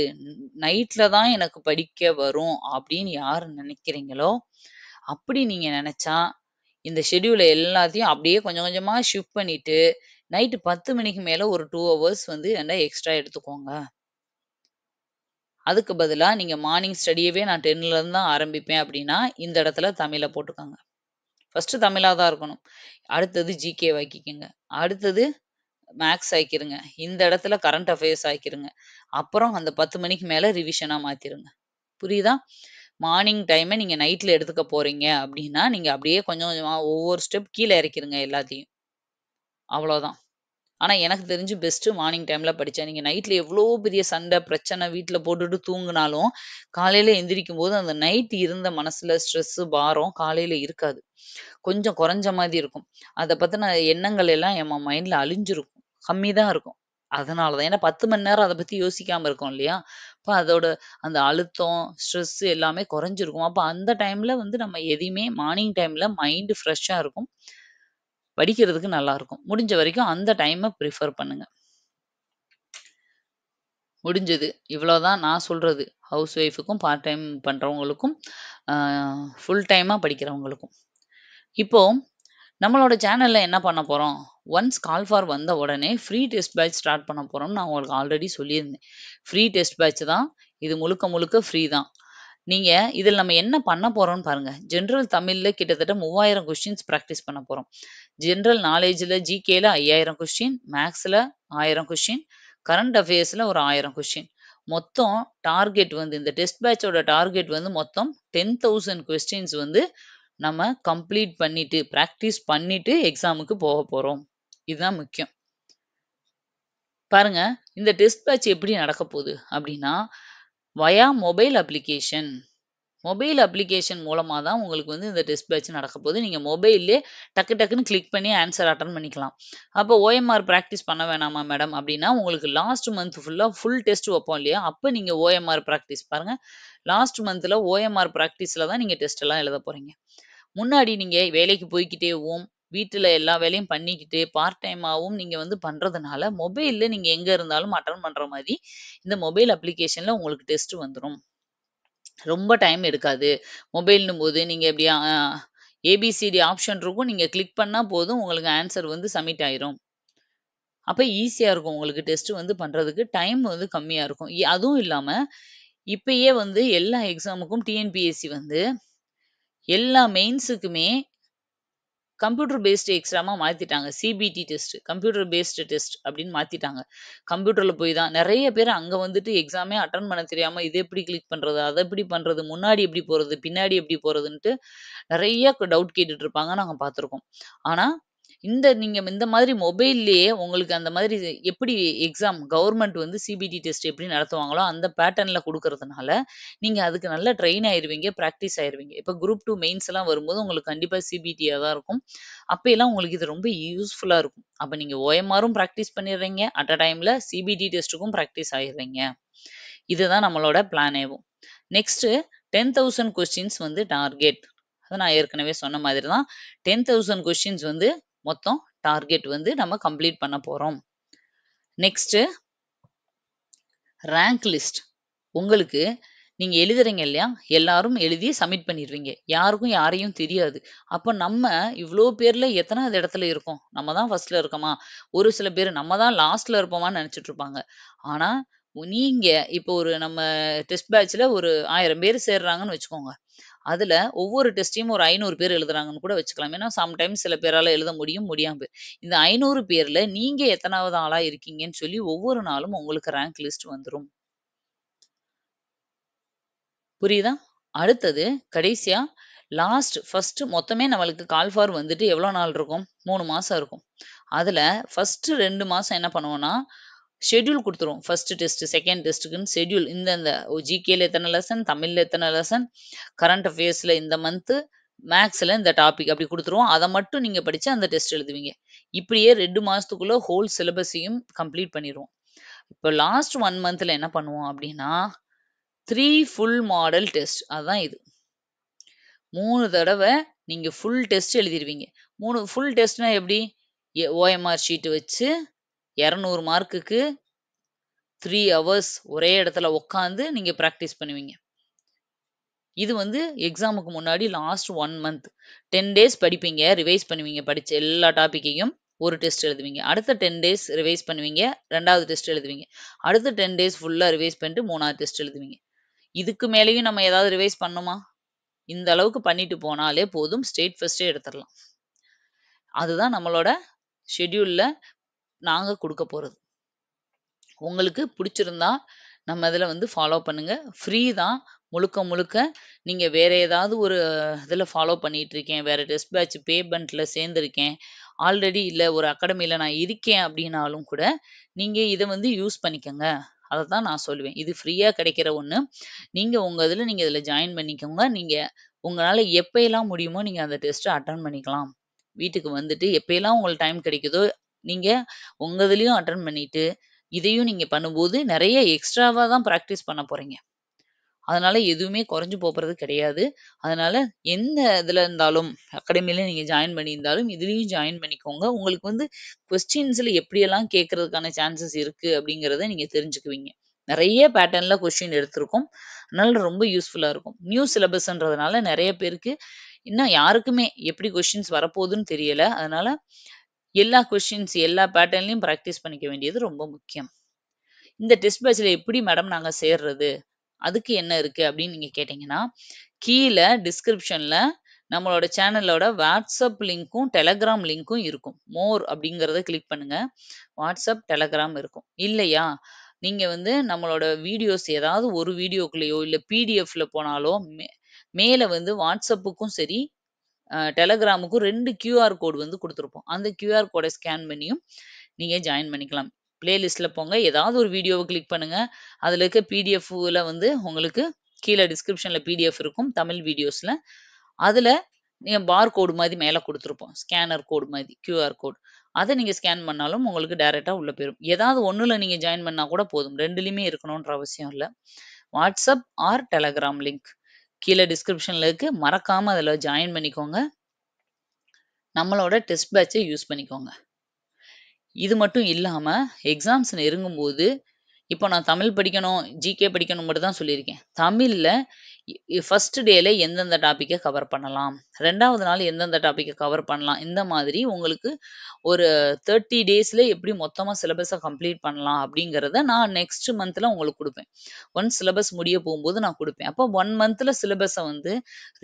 நைட்ல தான் எனக்கு படிக்க வரும் அப்படின்னு யார் நினைக்கிறீங்களோ, அப்படி நீங்க நெனச்சா, இந்த ஷெட்யூல எல்லாத்தையும் அப்படியே கொஞ்சம் கொஞ்சமா ஷிஃப்ட் பண்ணிட்டு, நைட்டு 10 மணிக்கு மேல ஒரு 2 ஹவர்ஸ் வந்து வேணா எக்ஸ்ட்ரா எடுத்துக்கோங்க. அதுக்கு பதிலா நீங்க மார்னிங் ஸ்டடியவே நான் 10லருந்து தான் ஆரம்பிப்பேன் அப்டின்னா, இந்த இடத்துல தமிழ போட்டுக்கங்க. ஃபர்ஸ்ட்டு தமிழா தான் இருக்கணும். அடுத்தது ஜிகே ஆக்கிக்கங்க. அடுத்தது மேத்ஸ் ஆக்கிருங்க. இந்த இடத்துல கரண்ட் அஃபேர்ஸ் ஆக்கிருங்க. அப்புறம் அந்த 10 மணிக்கு மேல ரிவிஷனா மாத்திருங்க. புரியுதா? மார்னிங் டைம நீங்க நைட்ல எடுத்துக்க போறீங்க அப்டின்னா, நீங்க அப்டியே கொஞ்சம் கொஞ்சமா ஒவ்வொரு ஸ்டெப் கீழ இறக்கிருங்க எல்லாத்தையும். அவ்வளோதான். ஆனா எனக்கு தெரிஞ்சு பெஸ்ட்டு மார்னிங் டைம்ல படிச்சேன். நீங்க நைட்ல எவ்ளோ பெரிய சண்ட, பிரச்சனை வீட்ல போட்டுட்டு தூங்குனாலும், காலையில எந்திரிக்கும்போது அந்த நைட் இருந்த மனசுல ஸ்ட்ரெஸ்ஸு, பாரம் காலையில இருக்காது. கொஞ்சம் குறைஞ்ச மாதிரி இருக்கும். அத பத்தின எண்ணங்கள் எல்லாம் என் மைண்ட்ல அழிஞ்சிருக்கும். கம்மி தான் இருக்கும். அதனால தான். ஏன்னா 10 மணி நேரம் அத பத்தி யோசிக்காம இருக்கோம் இல்லையா? அப்ப அதோட அந்த அழுத்தம், ஸ்ட்ரெஸ் எல்லாமே குறைஞ்சிருக்கும். அப்ப அந்த டைம்ல வந்து நம்ம எதையுமே மார்னிங் டைம்ல மைண்ட் ஃப்ரெஷ்ஷா இருக்கும். படிக்கிறதுக்கு நல்லாருக்கும். முடிஞ்ச வரைக்கும் அந்த டைம ப்ரிஃபர் பண்ணுங்க. முடிஞ்சது. இவ்வளோதான் நான் சொல்றது. ஹவுஸ் ஒய்ஃப்‌க்கும், பார்ட் டைம் பண்றவங்களுக்கும், ஆ ஃபுல் டைமா படிக்கிறவங்களுக்கும். இப்போ நம்மளோட சேனல்ல என்ன பண்ண போறோம்? ஒன்ஸ் கால் ஃபார் வந்த உடனே ஃப்ரீ டெஸ்ட் பேட்ச் ஸ்டார்ட் பண்ண போறோம்னு நான் உங்களுக்கு ஆல்ரெடி சொல்லியிருந்தேன். ஃப்ரீ டெஸ்ட் பேட்ச் தான். இது முழுக்க முழுக்க ஃப்ரீ தான். நீங்க இதில நம்ம என்ன பண்ண போறோம்னு பாருங்க. ஜெனரல் தமிழ்ல கிட்டத்தட்ட 3000 கொஸ்டின்ஸ் பிராக்டிஸ் பண்ண போறோம். ஜெனரல் நாலேட்ஜ்ல ஜிகேல 5000 கொஸ்டின், மேத்ஸ்ல 1000 கொஸ்டின், கரண்ட் அஃபேர்ஸ்ல ஒரு 1000 கொஸ்டின். மொத்தம் டார்கெட் வந்து இந்த டெஸ்ட் பேட்ச்சோட டார்கெட் வந்து மொத்தம் 10,000 கொஸ்டின்ஸ் வந்து நம்ம கம்ப்ளீட் பண்ணிட்டு, பிராக்டிஸ் பண்ணிட்டு எக்ஸாமுக்கு போக போறோம். இதுதான் முக்கியம். பாருங்க, இந்த டெஸ்ட் பேட்ச் எப்படி நடக்கப் போகுது அப்படின்னா, வயா மொபைல் அப்ளிகேஷன். மொபைல் அப்ளிகேஷன் மூலமா தான் உங்களுக்கு வந்து இந்த டெஸ்ட் பேட்ச் நடக்கப்போகுது. நீங்க மொபைல்லயே டக்கு டக்குன்னு கிளிக் பண்ணி ஆன்ஸர் அட்டெண்ட் பண்ணிக்கலாம். அப்போ ஓஎம்ஆர் பிராக்டிஸ் பண்ண வேணாமா மேடம் அப்படின்னா, உங்களுக்கு லாஸ்ட் மந்த் ஃபுல்லா ஃபுல் டெஸ்ட் வைப்போம் இல்லையா? அப்ப நீங்க ஓஎம்ஆர் பிராக்டிஸ் பாருங்க. லாஸ்ட் மந்த்ல ஓஎம்ஆர் பிராக்டிஸ்ல தான் நீங்க டெஸ்ட் எல்லாம் எழுதப் போறீங்க. முன்னாடி நீங்க வேலைக்கு போய்க்கிட்டேவும், வீட்டுல எல்லா வேலையும் பண்ணிக்கிட்டு, பார்ட் டைமாவும் நீங்க வந்து பண்றதுனால, மொபைல்ல நீங்க எங்க இருந்தாலும் அட்டெண்ட் பண்ற மாரி, இந்த மொபைல் அப்ளிகேஷன்ல உங்களுக்கு டெஸ்ட் வந்துரும். ரொம்ப டைம் எடுக்காது. மொபைல்ன்னும்போது நீங்க இப்படி ஏபிசிடி ஆப்ஷன் இருக்கும். நீங்க கிளிக் பண்ணா போதும். உங்களுக்கு ஆன்ஸர் வந்து சப்மிட் ஆயிரும். அப்ப ஈஸியா இருக்கும் உங்களுக்கு டெஸ்ட் வந்து பண்றதுக்கு. டைம் வந்து கம்மியா இருக்கும். அதுவும் இல்லாம, இப்பயே வந்து எல்லா எக்ஸாமுக்கும் டிஎன்பிஎஸ்சி வந்து எல்லா மெயின்ஸுக்குமே கம்ப்யூட்டர் பேஸ்டு எக்ஸாமா மாத்திட்டாங்க. CBT test, computer based test அப்படின்னு மாத்திட்டாங்க. கம்ப்யூட்டர்ல போய் தான் நெறைய பேர் அங்க வந்துட்டு எக்ஸாமே அட்டெண்ட் பண்ண தெரியாம, இத எப்படி கிளிக் பண்றது? அத எப்படி பண்றது? முன்னாடி எப்படி போறது? பின்னாடி எப்படி போறதுன்ட்டு நெறைய டவுட் கேட்டுட்டு இருப்பாங்க. நாங்க பார்த்துருக்கோம். ஆனா, நீங்க இந்த மாதிரி மொபைல்லயே உங்களுக்கு அந்த மாதிரி எப்படி எக்ஸாம் கவர்மெண்ட் வந்து சிபிடி டெஸ்ட் எப்படி நடத்துவாங்களோ, அந்த பேட்டர்ன்ல குடுக்கறதுனால, நீங்க அதுக்கு நல்லா ட்ரெயின் ஆயிருவீங்க, பிராக்டிஸ் ஆயிருவீங்க. இப்ப குரூப் 2 மெயின்ஸ்லாம் வரும்போது உங்களுக்கு கண்டிப்பா சிபிடியா தான் இருக்கும். அப்பயெல்லாம் உங்களுக்கு இது ரொம்ப யூஸ்ஃபுல்லா இருக்கும். அப்ப நீங்க ஓஎம்ஆரும் பிராக்டிஸ் பண்ணிடுறீங்க. அட் அ டைம்ல சிபிடி டெஸ்ட்டுக்கும் பிராக்டிஸ் ஆயிடுறீங்க. இதுதான் நம்மளோட பிளானேவும். நெக்ஸ்ட்டு 10,000 கொஸ்டின்ஸ் வந்து டார்கெட். அத நான் ஏற்கனவே சொன்ன மாதிரி தான். 10,000 கொஸ்டின்ஸ் வந்து மொத்தம் டார்கெட் வந்து நம்ம கம்ப்ளீட் பண்ண போறோம். Next rank list. உங்களுக்கு நீங்க எழுதுறீங்க இல்லையா? எல்லாரும் எழுதி சப்மிட் பண்ணிருவீங்க. யாருக்கும் யாரையும் தெரியாது. அப்ப நம்ம இவ்ளோ பேர்ல எத்தனாவது இடத்துல இருக்கோம்? நம்ம தான் ஃபர்ஸ்ட்ல இருக்கோமா? ஒரு சில பேரு நம்ம தான் லாஸ்ட்ல இருப்போமான்னு நெனச்சுட்டு இருப்பாங்க. ஆனா, நீங்க இப்போ ஒரு நம்ம டெஸ்ட் பேட்ச்ல ஒரு 1000 பேர் சேர்றாங்கன்னு வச்சுக்கோங்க. அதுல ஒவ்வொரு டெஸ்ட்டையும் ஒரு 500 பேர் எழுதுறாங்கன்னு கூட வச்சுக்கலாம். ஏன்னா, சம்டைம்ஸ் சில பேரால எழுத முடியும், முடியாம போயிரும். இந்த 500 பேர்ல நீங்க எத்தனாவது ஆளா இருக்கீங்கன்னு சொல்லி ஒவ்வொரு நாளும் உங்களுக்கு ரேங்க் லிஸ்ட் வந்துரும். புரியுதா? அடுத்தது கடைசியா ஃபர்ஸ்ட் மொத்தமே நம்மளுக்கு கால் ஃபார் வந்துட்டு எவ்வளோ நாள் இருக்கும்? 3 மாசம் இருக்கும். அதுல ஃபர்ஸ்ட் 2 மாசம் என்ன பண்ணுவோம்னா, ஷெட்யூல் குடுத்துருவோம். ஃபர்ஸ்ட் டெஸ்ட், செகண்ட் டெஸ்ட்டுக்குன்னு ஷெட்யூல். இந்தந்த ஜிகேல எத்தன லெசன், தமிழ்ல எத்தன லெசன், கரண்ட் அஃபேர்ஸ்ல இந்த மந்த்து, மேத்ஸ்ல இந்த டாபிக் அப்படி குடுத்துருவோம். அத மட்டும் நீங்க படிச்சு அந்த டெஸ்ட் எழுதுவீங்க. இப்படியே 2 மாசத்துக்குள்ள ஹோல் சிலபஸையும் கம்ப்ளீட் பண்ணிருவோம். இப்போ லாஸ்ட் 1 மந்த்ல என்ன பண்ணுவோம் அப்படின்னா, 3 ஃபுல் மாடல் டெஸ்ட். அதான் இது. 3 தடவ நீங்க ஃபுல் டெஸ்ட் எழுதிருவீங்க. 3 ஃபுல் டெஸ்ட்னா எப்படி? ஓஎம்ஆர் ஷீட் வச்சு 200 மார்க்குக்கு 3 ஹவர்ஸ் ஒரே இடத்துல உட்காந்து நீங்க பிராக்டிஸ் பண்ணுவீங்க. இது வந்து எக்ஸாமுக்கு முன்னாடி லாஸ்ட் 1 மந்த். 10 டேஸ் படிப்பீங்க, ரிவைஸ் பண்ணுவீங்க. படிச்ச எல்லா டாபிக்கையும் ஒரு டெஸ்ட் எழுதுவீங்க. அடுத்த 10 டேஸ் ரிவைஸ் பண்ணுவீங்க. 2வது டெஸ்ட் எழுதுவீங்க. அடுத்த 10 டேஸ் ஃபுல்லா ரிவைஸ் பண்ணிட்டு 3வது டெஸ்ட் எழுதுவீங்க. இதுக்கு மேலயும் நம்ம ஏதாவது ரிவைஸ் பண்ணணுமா? இந்த அளவுக்கு பண்ணிட்டு போனாலே போதும். ஸ்டேட் ஃபர்ஸ்ட்டே எடுத்துறலாம். அதுதான் நம்மளோட ஷெட்யூல்ல நாங்க குடுக்க போறது. உங்களுக்கு புடிச்சிருந்தா, நம்ம இதுல வந்து ஃபாலோ பண்ணுங்க. ஃப்ரீ தான். முழுக்க, முழுக்க நீங்க வேற ஏதாவது ஒரு இதுல ஃபாலோ பண்ணிட்டுருக்கேன். வேற டெஸ்ட் பேட்ச் பேமெண்ட்ல சேர்ந்திருக்கேன். ஆல்ரெடி இல்ல ஒரு அகாடமில நான் இருக்கேன் அப்டின்னாலும் கூட, நீங்க இத வந்து யூஸ் பண்ணிக்கங்க. அததான் நான் சொல்லுவேன். இது ஃப்ரீயா கிடைக்கிற ஒண்ணு. நீங்க உங்க இதுல நீங்க இதுல ஜாயின் பண்ணிக்கோங்க. நீங்க உங்களால எப்பயெல்லாம் முடியுமோ நீங்க அந்த டெஸ்ட்ட அட்டெண்ட் பண்ணிக்கலாம். வீட்டுக்கு வந்துட்டு எப்பயெல்லாம் உங்களுக்கு டைம் கிடைக்குதோ, நீங்க உங்க இதுலயும் அட்டெண்ட் பண்ணிட்டு, இதையும் நீங்க பண்ணும்போது நெறைய எக்ஸ்ட்ராவா தான் பிராக்டிஸ் பண்ண போறீங்க. அதனால எதுவுமே குறைஞ்சு போறது கிடையாது. அதனால எந்த இதுல இருந்தாலும், அகாடமில நீங்க ஜாயின் பண்ணியிருந்தாலும், இதுலயும் ஜாயின் பண்ணிக்கோங்க. உங்களுக்கு வந்து கொஸ்டின்ஸ்ல எப்படியெல்லாம் கேட்கறதுக்கான சான்சஸ் இருக்கு அப்படிங்கிறத நீங்க தெரிஞ்சுக்குவீங்க. நெறைய பேட்டர்ன்ல கொஸ்டின் எடுத்திருக்கோம். அதனால ரொம்ப யூஸ்ஃபுல்லா இருக்கும். நியூ சிலபஸ்ன்றதுனால நெறைய பேருக்கு இன்னும் யாருக்குமே எப்படி கொஸ்டின்ஸ் வரப்போகுதுன்னு தெரியல. அதனால எல்லா கொஸ்டின்ஸ் எல்லா பேட்டர்ன்லயும் பிராக்டிஸ் பண்ணிக்க வேண்டியது ரொம்ப முக்கியம். இந்த டெஸ்ட் பேட்ச்ல எப்படி மேடம் நாங்க சேர்றது? அதுக்கு என்ன இருக்கு அப்படின்னு நீங்க கேட்டீங்கன்னா, கீழ டிஸ்கிரிப்ஷன்ல நம்மளோட சேனலோட வாட்ஸ்அப் லிங்க்கும், டெலகிராம் லிங்க்கும் இருக்கும். மோர் அப்படிங்கிறத கிளிக் பண்ணுங்க. வாட்ஸ்அப், டெலகிராம் இருக்கும். இல்லையா, நீங்க வந்து நம்மளோட வீடியோஸ் ஏதாவது ஒரு வீடியோக்குள்ளயோ, இல்ல பிடிஎஃப்ல போனாலோ, மேல வந்து வாட்ஸ்அப்புக்கும் சரி, டெலகிராமுக்கும் 2 கியூஆர் கோடு வந்து குடுத்துருப்போம். அந்த கியூஆர் கோட ஸ்கேன் பண்ணியும் நீங்க ஜாயின் பண்ணிக்கலாம். பிளேலிஸ்ட்ல போங்க. ஏதாவது ஒரு வீடியோவ கிளிக் பண்ணுங்க. அதுல இருக்க பிடிஎஃப்ல வந்து உங்களுக்கு கீழ டிஸ்கிரிப்ஷன்ல பிடிஎஃப் இருக்கும். தமிழ் வீடியோஸ்ல. அதுல நீங்க பார் கோடு மாரி மேல குடுத்துருப்போம். ஸ்கேனர் கோடு மாரி கியூஆர் கோட். அத நீங்க ஸ்கேன் பண்ணாலும் உங்களுக்கு டைரக்ட்டா உள்ள போயிரும். ஏதாவது ஒண்ணுல நீங்க ஜாயின் பண்ணா கூட போதும். 2லயுமே இருக்கணும்ன்ற அவசியம் இல்ல. வாட்ஸ்அப் ஆர் டெலகிராம் லிங்க் கீழ டிஸ்கிரிப்ஷன்ல இருக்கு. மறக்காம அதுல ஜாயின் பண்ணிக்கோங்க. நம்மளோட டெஸ்ட் பேட்ச்ச யூஸ் பண்ணிக்கோங்க. இது மட்டும் இல்லாம எக்ஸாம்ஸ் நெருங்கும்போது, இப்போ நான் தமிழ் படிக்கணும், ஜிகே படிக்கணும் மட்டும் தான் சொல்லியிருக்கேன். தமிழ்ல ஃபர்ஸ்ட் டேல எந்தெந்த டாபிக்க கவர் பண்ணலாம். 2வது நாள் எந்தெந்த டாபிக்க கவர் பண்ணலாம். இந்த மாதிரி உங்களுக்கு ஒரு 30 டேஸ்ல எப்படி மொத்தமா சிலபஸ கம்ப்ளீட் பண்ணலாம் அப்படிங்கிறத நான் நெக்ஸ்ட் மந்த்ல உங்களுக்கு குடுப்பேன். ஒன்ஸ் சிலபஸ் முடிய போகும்போது நான் குடுப்பேன். அப்போ 1 மந்த்ல சிலபஸ வந்து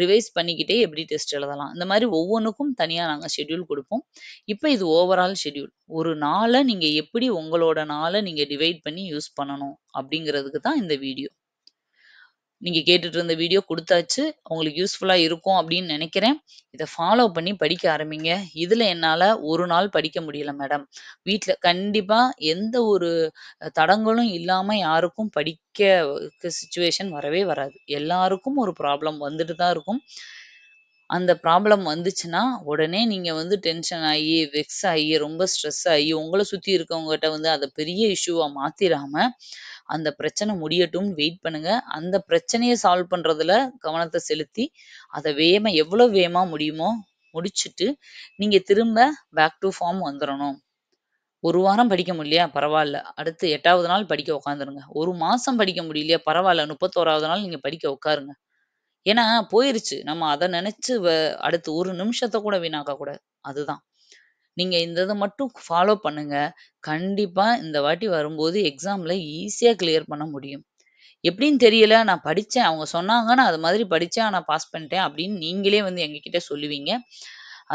ரிவைஸ் பண்ணிக்கிட்டே எப்படி டெஸ்ட் எழுதலாம். இந்த மாதிரி ஒவ்வொன்னுக்கும் தனியா நாங்க ஷெட்யூல் குடுப்போம். இப்ப இது ஓவரால் ஷெட்யூல். ஒரு நாள நீங்க எப்படி உங்களோட நாள நீங்க டிவைட் பண்ணி யூஸ் பண்ணணும் அப்படிங்கிறதுக்கு தான் இந்த வீடியோ. நீங்க கேட்டுட்டு இருந்த வீடியோ குடுத்தாச்சு. உங்களுக்கு யூஸ்ஃபுல்லா இருக்கும் அப்படின்னு நெனைக்கிறேன். இத ஃபாலோ பண்ணி படிக்க ஆரம்பிங்க. இதுல என்னால ஒரு நாள் படிக்க முடியல மேடம். வீட்ல கண்டிப்பா எந்த ஒரு தடங்கலும் இல்லாம யாருக்கும் படிக்க சிச்சுவேஷன் வரவே வராது. எல்லாருக்கும் ஒரு ப்ராப்ளம் வந்துட்டு தான் இருக்கும். அந்த ப்ராப்ளம் வந்துச்சுன்னா, உடனே நீங்க வந்து டென்ஷன் ஆயி, வெக்ஸ் ஆயி, ரொம்ப ஸ்ட்ரெஸ் ஆயி, உங்கள சுத்தி இருக்கவங்ககிட்ட வந்து அத பெரிய இஷ்யூவா மாத்திராம, அந்த பிரச்சனை முடியட்டும்னு வெயிட் பண்ணுங்க. அந்த பிரச்சனைய சால்வ் பண்றதுல கவனத்த செலுத்தி, அத எவ்வளோ வேகமா முடியுமோ முடிச்சுட்டு, நீங்க திரும்ப பேக் டூ ஃபார்ம் வந்துரணும். 1 வாரம் படிக்க முடியலையா? பரவால்ல. அடுத்து 8வது நாள் படிக்க உட்காந்துருங்க. 1 மாசம் படிக்க முடியலையா? பரவால்ல. 31வது நாள் நீங்க படிக்க உட்காருங்க. ஏன்னா போயிருச்சு. நம்ம அத நெனச்சு அடுத்து ஒரு நிமிஷத்த கூட வீணாக்க கூடாது. அதுதான். நீங்க இந்த இத மட்டும் ஃபாலோ பண்ணுங்க. கண்டிப்பா இந்த வாட்டி வரும்போது எக்ஸாம்ல ஈஸியா கிளியர் பண்ண முடியும். எப்படின்னு தெரியல. நான் படிச்சேன். அவங்க சொன்னாங்க. நான் அது மாதிரி படிச்சேன். ஆனா பாஸ் பண்ணிட்டேன் அப்படின்னு நீங்களே வந்து எங்ககிட்ட சொல்லுவீங்க.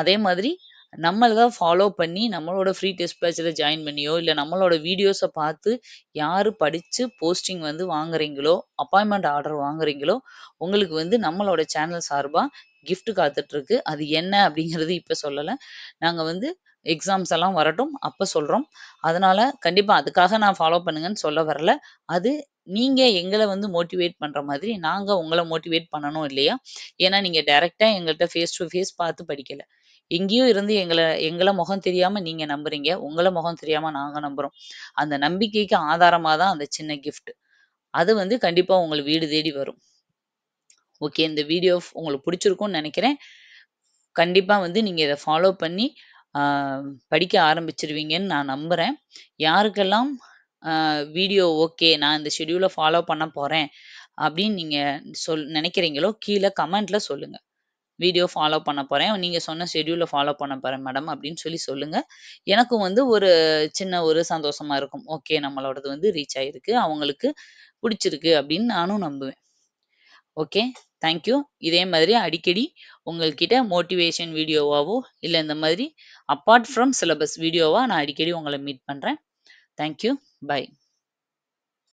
அதே மாதிரி நம்மள ஃபாலோ பண்ணி நம்மளோட ஃப்ரீ டெஸ்ட் பேட்ச்ல ஜாயின் பண்ணியோ, இல்ல நம்மளோட வீடியோஸ பார்த்து யாரு படிச்சு போஸ்டிங் வந்து வாங்குறீங்களோ, அப்பாயின்ட்மென்ட் ஆர்டர் வாங்குறீங்களோ, உங்களுக்கு வந்து நம்மளோட சேனல் சார்பா கிஃப்ட் காத்துட்ருக்கு. அது என்ன அப்படிங்கிறது இப்ப சொல்லல. நாங்க வந்து எக்ஸாம்ஸ் எல்லாம் வரட்டும். அப்ப சொல்றோம். அதனால கண்டிப்பா அதுக்காக நான் ஃபாலோ பண்ணுங்கன்னு சொல்ல வரல. அது நீங்க எங்கள வந்து மோட்டிவேட் பண்ற மாதிரி, நாங்க உங்கள மோட்டிவேட் பண்ணணும் இல்லையா? ஏன்னா நீங்க டைரக்ட்டா எங்கள்ட்ட ஃபேஸ் டூ ஃபேஸ் பார்த்து படிக்கல. எங்கேயோ இருந்து எங்கள எங்கள முகம் தெரியாம நீங்க நம்புறீங்க. உங்கள முகம் தெரியாம நாங்க நம்புறோம். அந்த நம்பிக்கைக்கு ஆதாரமா தான் அந்த சின்ன கிஃப்ட். அது வந்து கண்டிப்பா உங்கள வீடு தேடி வரும். ஓகே. இந்த வீடியோ உங்களுக்கு பிடிச்சிருக்கும்னு நெனைக்கிறேன். கண்டிப்பா வந்து நீங்க இத ஃபாலோ பண்ணி, ஆ படிக்க ஆரம்பிச்சுருவீங்கன்னு நான் நம்புறேன். யாருக்கெல்லாம் வீடியோ ஓகே. நான் இந்த ஷெட்யூல ஃபாலோ பண்ண போறேன். அப்படின்னு நீங்க நெனைக்கிறீங்களோ, கீழ கமெண்ட்ல சொல்லுங்க. வீடியோ ஃபாலோ பண்ண போறேன். நீங்க சொன்ன ஷெட்யூல ஃபாலோ பண்ண போறேன் மேடம் அப்படின்னு சொல்லுங்க. எனக்கும் வந்து ஒரு சின்ன ஒரு சந்தோஷமா இருக்கும். ஓகே நம்மளோடது வந்து ரீச் ஆயிருக்கு. அவங்களுக்கு புடிச்சிருக்கு அப்படின்னு நானும் நம்புவேன். ஓகே. Thank you. இதே மாதிரி அடிக்கடி உங்கள்கிட்ட மோட்டிவேஷன் வீடியோவாவோ, இல்ல இந்த மாதிரி அப்பார்ட் ஃப்ரம் சிலபஸ் வீடியோவா நான் அடிக்கடி உங்கள மீட் பண்றேன். Thank you. பை.